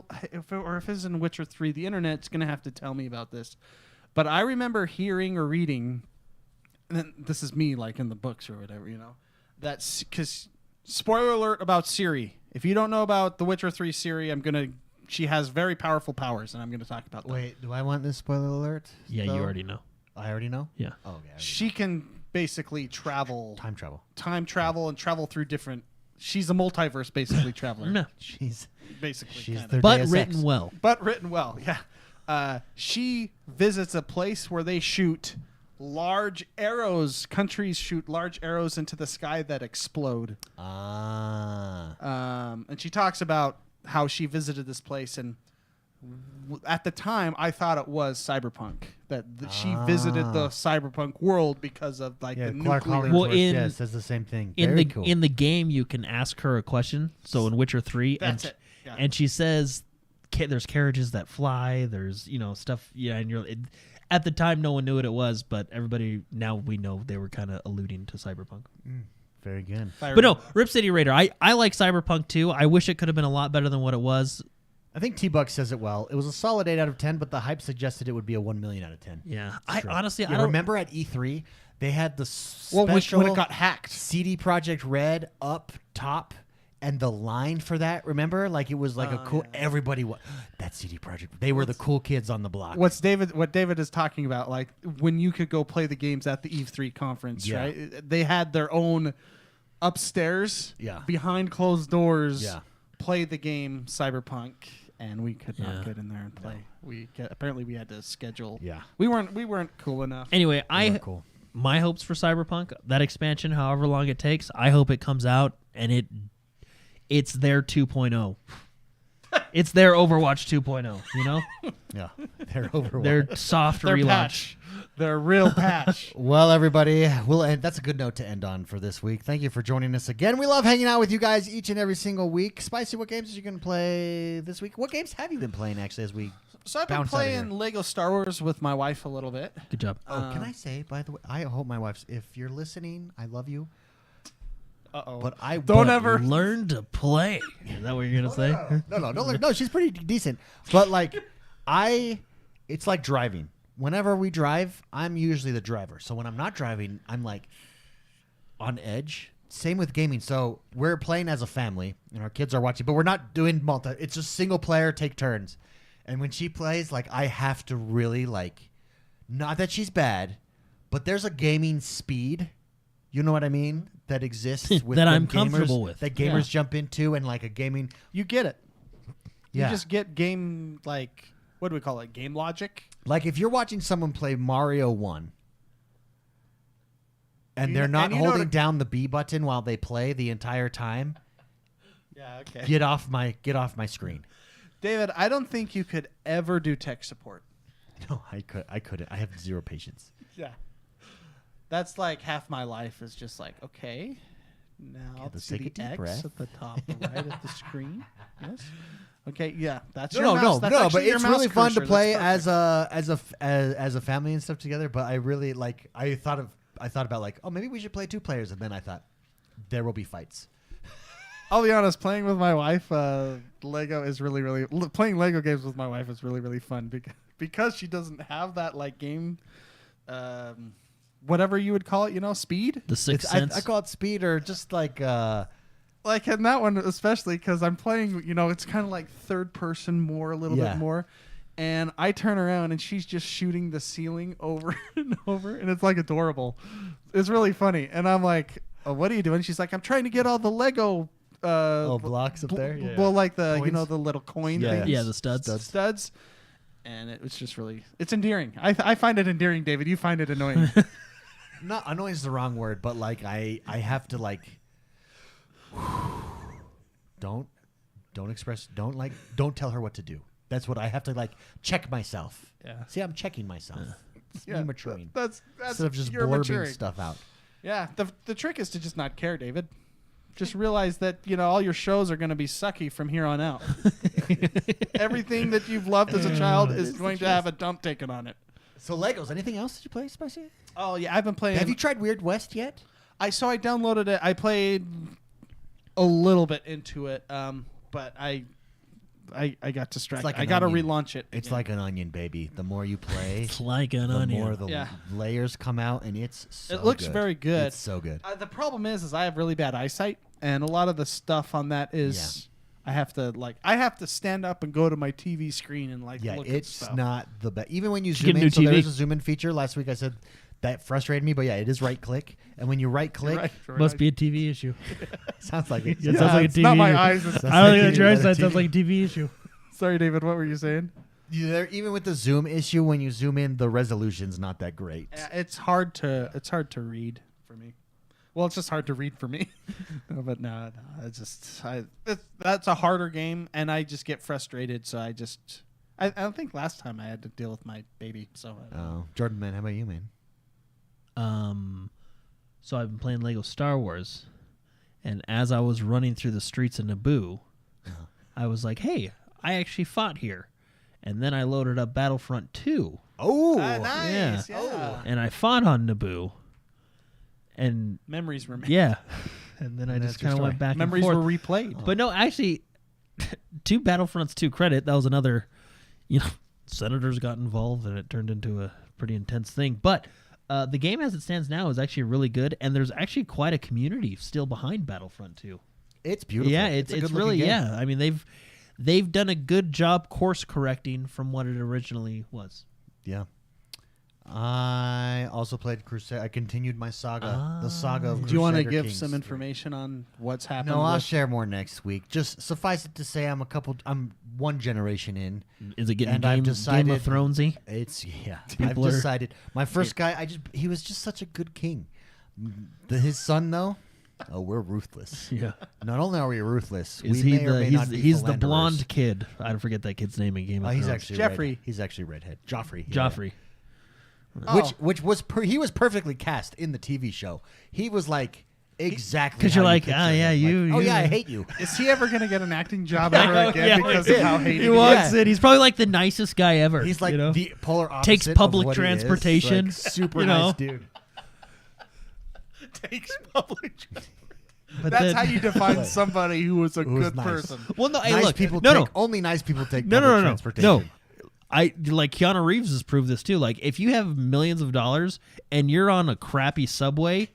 it was in Witcher 3. The internet's going to have to tell me about this. But I remember hearing or reading, and this is me in the books or whatever, that's because, spoiler alert about Siri. If you don't know about The Witcher 3 Siri, I'm going to she has very powerful powers, and I'm going to talk about them. Wait, do I want this spoiler alert? Yeah, though? you already know. I already know? Yeah. Oh, okay. I already She can basically travel, know. Time travel. and travel through different. She's a multiverse basically traveler. No. She's Basically, she's kinda. their But Deus written Ex. well. But written well, yeah. She visits a place where they shoot large arrows. Countries shoot large arrows into the sky that explode. And she talks about how she visited this place, and at the time, I thought it was cyberpunk. She visited the cyberpunk world because of like Yeah, the Clark nuclear. Hollingsworth says the same thing. In Very the cool. in the game, you can ask her a question. So in Witcher 3, That's it. Yeah. and she says, "There's carriages that fly. There's stuff." Yeah, and at the time, no one knew what it was, but everybody now we know they were kind of alluding to cyberpunk. Very good. But no, Rip City Raider. I like cyberpunk too. I wish it could have been a lot better than what it was. I think T-Buck says it well. It was a solid 8 out of 10, but the hype suggested it would be a 1 million out of 10. Yeah, It's true. honestly, You I don't remember at E3 they had the special when it got hacked. CD Projekt Red up top, and the line for that. Remember, like it was like a cool. Yeah. Everybody was that CD Projekt. They were the cool kids on the block. What David is talking about, like when you could go play the games at the E3 conference, Yeah. right? They had their own upstairs, Yeah. behind closed doors, Yeah. play the game Cyberpunk, and we could Yeah. not get in there and play. Apparently we had to schedule. Yeah. we weren't cool enough. Anyway, They were cool. my hopes for Cyberpunk, that expansion, however long it takes, I hope it comes out and it's their 2.0. It's their Overwatch 2.0, you know? Yeah, they're over. Their soft Their relaunch. patch, their real patch. Well, everybody, we'll end. That's a good note to end on for this week. Thank you for joining us again. We love hanging out with you guys each and every single week. Spicy, what games are you going to play this week? What games have you been playing, actually, as we So I've been bounce out of playing here? Lego Star Wars with my wife a little bit. Good job. Oh, can I say, by the way, I hope my wife's, if you're listening, I love you, Uh-oh. but I Don't but ever- Learn to play. Is that what you're going to say? No, don't learn. No, she's pretty decent. But like, it's like driving. Whenever we drive, I'm usually the driver. So when I'm not driving, I'm like on edge. Same with gaming. So we're playing as a family, and our kids are watching, but we're not doing multi. It's just single player, take turns. And when she plays, like I have to really like, not that she's bad, but there's a gaming speed. You know what I mean? That exists with That them I'm comfortable gamers, with. That gamers jump into, and like a gaming. You get it. Yeah. You just get game, like, what do we call it? Game logic? Like if you're watching someone play Mario 1 and You they're know- not and you know holding to- down the B button while they play the entire time, Yeah, okay. get off my screen. David, I don't think you could ever do tech support. No, I couldn't. I have zero patience. Yeah. That's like half my life is just like, okay, now let's see take a the deep X breath. at the top right of the screen. Yes. Okay, yeah, that's No, your mouse. no, That's but actually your it's mouse really fun to cursor. play That's as a family and stuff together. But I really like. I thought about like, oh, maybe we should play 2 players, and then I thought there will be fights. I'll be honest, playing with my wife, Lego is really playing Lego games with my wife is really fun because she doesn't have that like game, whatever you would call it, speed. The Sixth It's- Sense. I call it speed or just like. Like in that one especially because I'm playing, it's kind of like third person more, a little Yeah. bit more. And I turn around and she's just shooting the ceiling over and over, and it's like adorable. It's really funny. And I'm like, oh, what are you doing? She's like, I'm trying to get all the Lego blocks up there? Yeah. Well, like the Coins? the little coin Yeah, things. yeah, the studs. Studs. And it's just it's endearing. I find it endearing, David. You find it annoying. Not annoying is the wrong word, but like I have to like don't tell her what to do. That's what I have to like check myself. Yeah. See, I'm checking myself. It's me Yeah, maturing. That's Instead of just you're blurbing maturing. stuff out. Yeah, the trick is to just not care, David. Just realize that all your shows are going to be sucky from here on out. Everything that you've loved as a child is going to have a dump taken on it. So Legos, anything else did you play, Spicy? Oh yeah, I've been playing. Have you tried Weird West yet? I downloaded it. I played a little bit into it, but I got distracted. like I an got to onion. relaunch it. It's again. like an onion, baby. The more you play, It's like an the onion. more the Yeah. layers come out, and it's so It looks good. very good. It's so good. The problem is I have really bad eyesight, and a lot of the stuff on that is I have to stand up and go to my TV screen and Yeah, look at it's stuff. not the best. Even when you Should zoom get a in, new so there TV. is a zoom in feature. Last week I said that frustrated me, but yeah, it is right click. And when you right click, Right. Must be a TV issue. sounds like it. Yeah, it sounds like a it's TV not my issue. eyes. It's- I don't think like that's your another eyesight. Sounds TV. like a TV issue. Sorry, David. What were you saying? Even with the zoom issue, when you zoom in, the resolution's not that great. It's hard to read for me. Well, it's just hard to read for me. No, but no, that's a harder game, and I just get frustrated. So I don't think last time I had to deal with my baby. So Jordan, man, how about you, man? So I've been playing Lego Star Wars, and as I was running through the streets of Naboo, I was like, "Hey, I actually fought here," and then I loaded up Battlefront 2, Oh, nice. Yeah. and I fought on Naboo, and Memories were made. yeah, and then I That's just your kind of went story. back Memories and were forth. replayed. But no, actually, to Battlefront's 2 credit, that was another, senators got involved, and it turned into a pretty intense thing. But the game as it stands now is actually really good, and there's actually quite a community still behind Battlefront 2. It's beautiful. Yeah, a it's good-looking really, game. yeah. I mean, they've done a good job course correcting from what it originally was. Yeah. I also played Crusade. I continued my saga, the saga of Crusader Do you want to give Kings. some information on what's happened? No, I'll with- share more next week. Just suffice it to say, I'm one generation in. Is it getting And I've Game decided- of Thronesy? It's I've People are- decided. My first guy, he was just such a good king. His son though, we're ruthless. Yeah. Not only are we ruthless, Is we he may or may not be he's the philanderers. blonde kid. I don't forget that kid's name in Game of He's Thrones. actually Jeffrey. red. He's actually redhead. Joffrey. yeah. Joffrey. Which was he was perfectly cast in the TV show. He was like exactly 'Cause you're how like, picture ah, him. yeah, Like, you- oh you- yeah, I hate you. Is he ever going to get an acting job ever again Yeah, because he of how did. hated He he wants is? it. He's probably like the nicest guy ever. He's like the polar opposite. Takes of public what he is. transportation, Like, super you know. nice dude. Takes public. But That's then- how you define somebody who was a Who was good nice. person. Well, no, hey, Nice look, people no, take only nice people take no, public no, transportation. no. I like Keanu Reeves has proved this too. Like, if you have millions of dollars and you're on a crappy subway,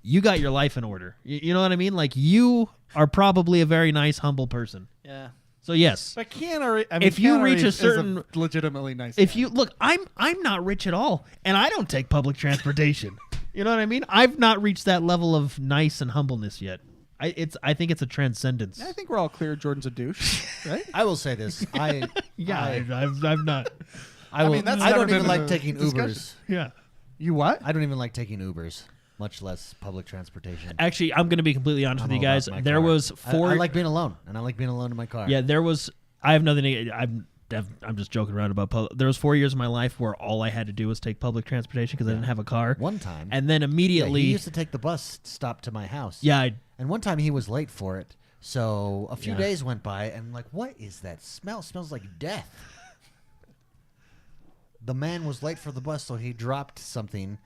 you got your life in order. You know what I mean? Like, you are probably a very nice, humble person. Yeah. So yes, But Keanu, If you Keanu reach a Reeves is certain- legitimately nice. if guy. you look, I'm not rich at all, and I don't take public transportation. You know what I mean? I've not reached that level of nice and humbleness yet. I think it's a transcendence. I think we're all clear. Jordan's a douche, right? I will say this. I've not. I will. mean, that's I never don't even been like a taking discussion. Ubers. Yeah. You what? I don't even like taking Ubers, much less public transportation. Actually, I'm going to be completely honest I'm with you all guys. about my There car. was four. I like being alone, and I like being alone in my car. Yeah, there was. I have nothing. I'm just joking around about public. There was 4 years of my life where all I had to do was take public transportation because I didn't have a car. One time, And then yeah, immediately, he used to take the bus stop to my house. yeah, And one time he was late for it. So a few Yeah. days went by, and I'm like, what is that smell? It smells like death. The man was late for the bus, so he dropped something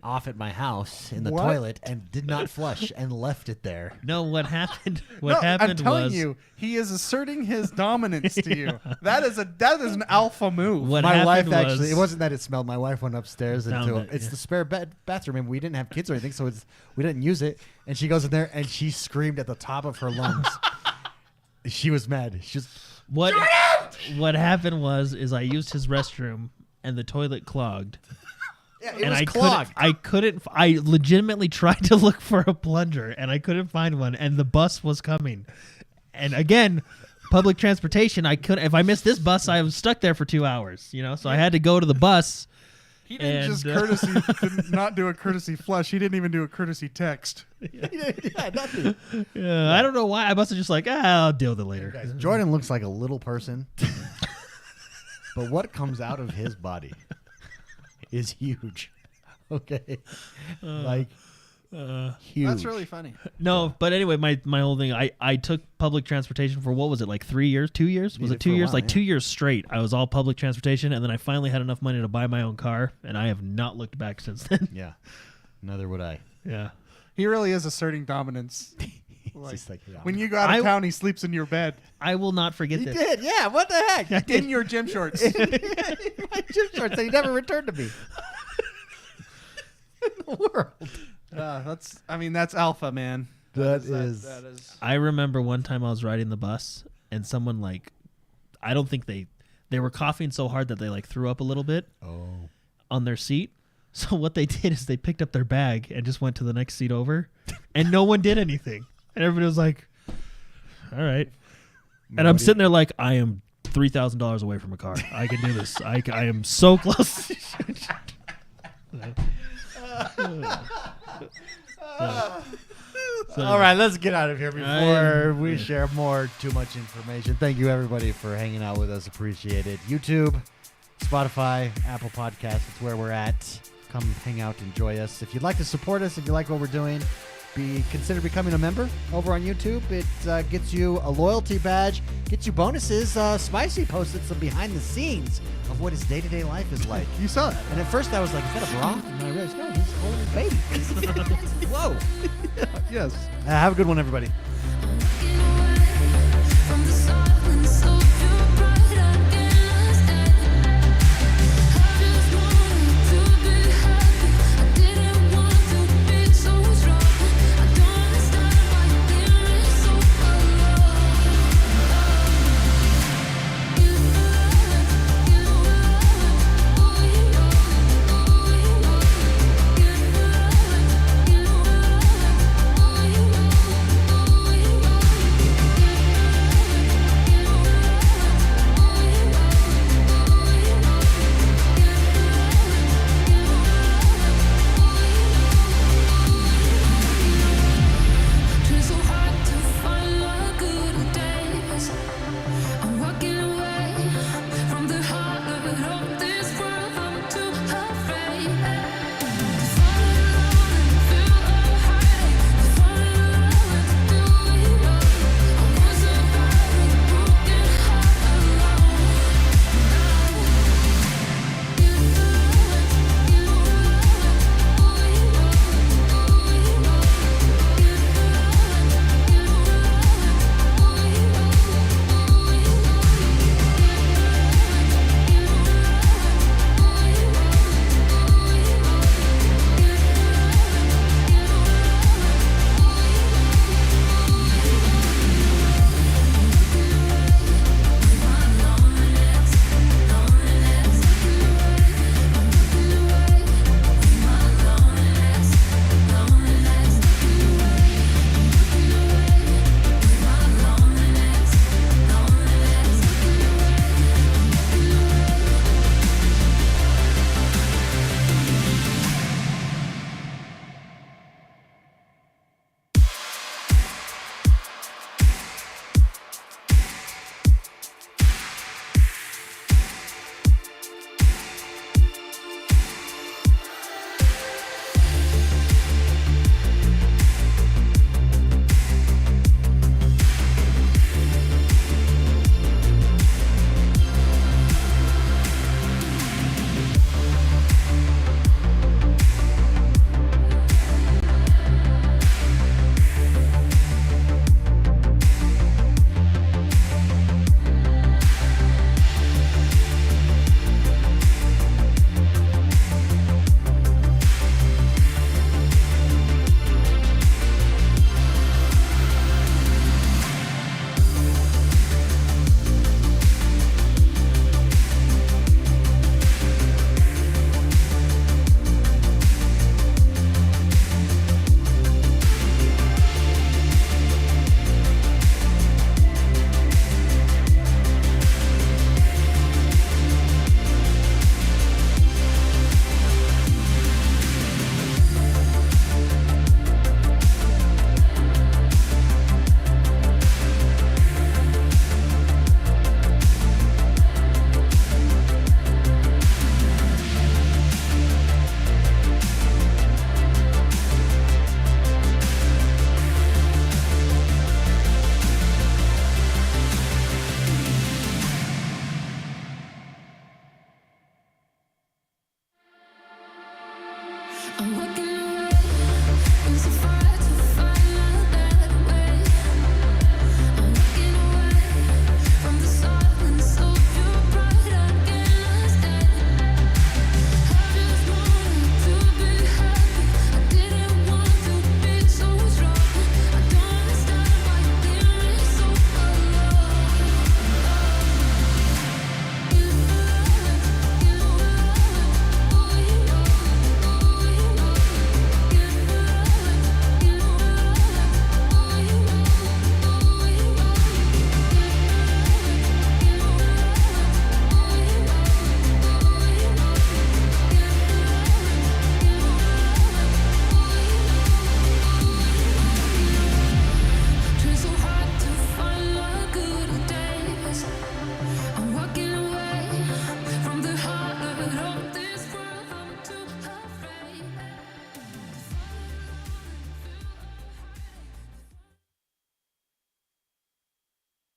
off at my house in the What? toilet and did not flush and left it there. no. What happened? No, What happened I'm telling was you, he is asserting his dominance to you. That is an alpha move. what My wife happened actually, was it wasn't that it smelled. My wife went upstairs Found into it, it's yeah. the spare bathroom, and we didn't have kids or anything, so we didn't use it. And she goes in there and she screamed at the top of her lungs. She was mad. She's what. What happened was I used his restroom and the toilet clogged. yeah, it And was I clogged. couldn't. I legitimately tried to look for a plunger, and I couldn't find one. And the bus was coming. And again, public transportation. I couldn't. If I missed this bus, I was stuck there for 2 hours. You know, so I had to go to the bus. He didn't And, just did not do a courtesy flush. He didn't even do a courtesy text. yeah, nothing. Yeah, I don't know why. I must have just like, I'll deal with it later. Guys, Jordan looks like a little person, but what comes out of his body is huge. Okay, like huge. That's really funny. No, but anyway, my whole thing. I took public transportation for what was it, like 3 years, 2 years? Was did it 2 for a years? while, Like yeah. 2 years straight. I was all public transportation, and then I finally had enough money to buy my own car, and I have not looked back since then. Yeah, neither would I. Yeah. He really is asserting dominance. It's Like, just like, yeah. when you go out of I- town, he sleeps in your bed. I will not forget He this. did, yeah. What the heck? In your gym shorts. My gym shorts. They never returned to me. In the world. That's alpha, man. That That is. I remember one time I was riding the bus and someone I don't think they were coughing so hard that they threw up a little bit on their seat. So what they did is they picked up their bag and just went to the next seat over, and no one did anything. And everybody was like, "All right." And I'm sitting there like, I am $3,000 away from a car. I can do this. I am so close. All right, let's get out of here before we share too much information. Thank you, everybody, for hanging out with us. Appreciate it. YouTube, Spotify, Apple Podcasts, it's where we're at. Come hang out, enjoy us. If you'd like to support us, if you like what we're doing, consider becoming a member over on YouTube. It gets you a loyalty badge, gets you bonuses. Spicy posted some behind the scenes of what his day-to-day life is like. You saw that. And at first I was like, is that a bra? And I realized, no, he's holding his baby. Whoa. Yes. Have a good one, everybody.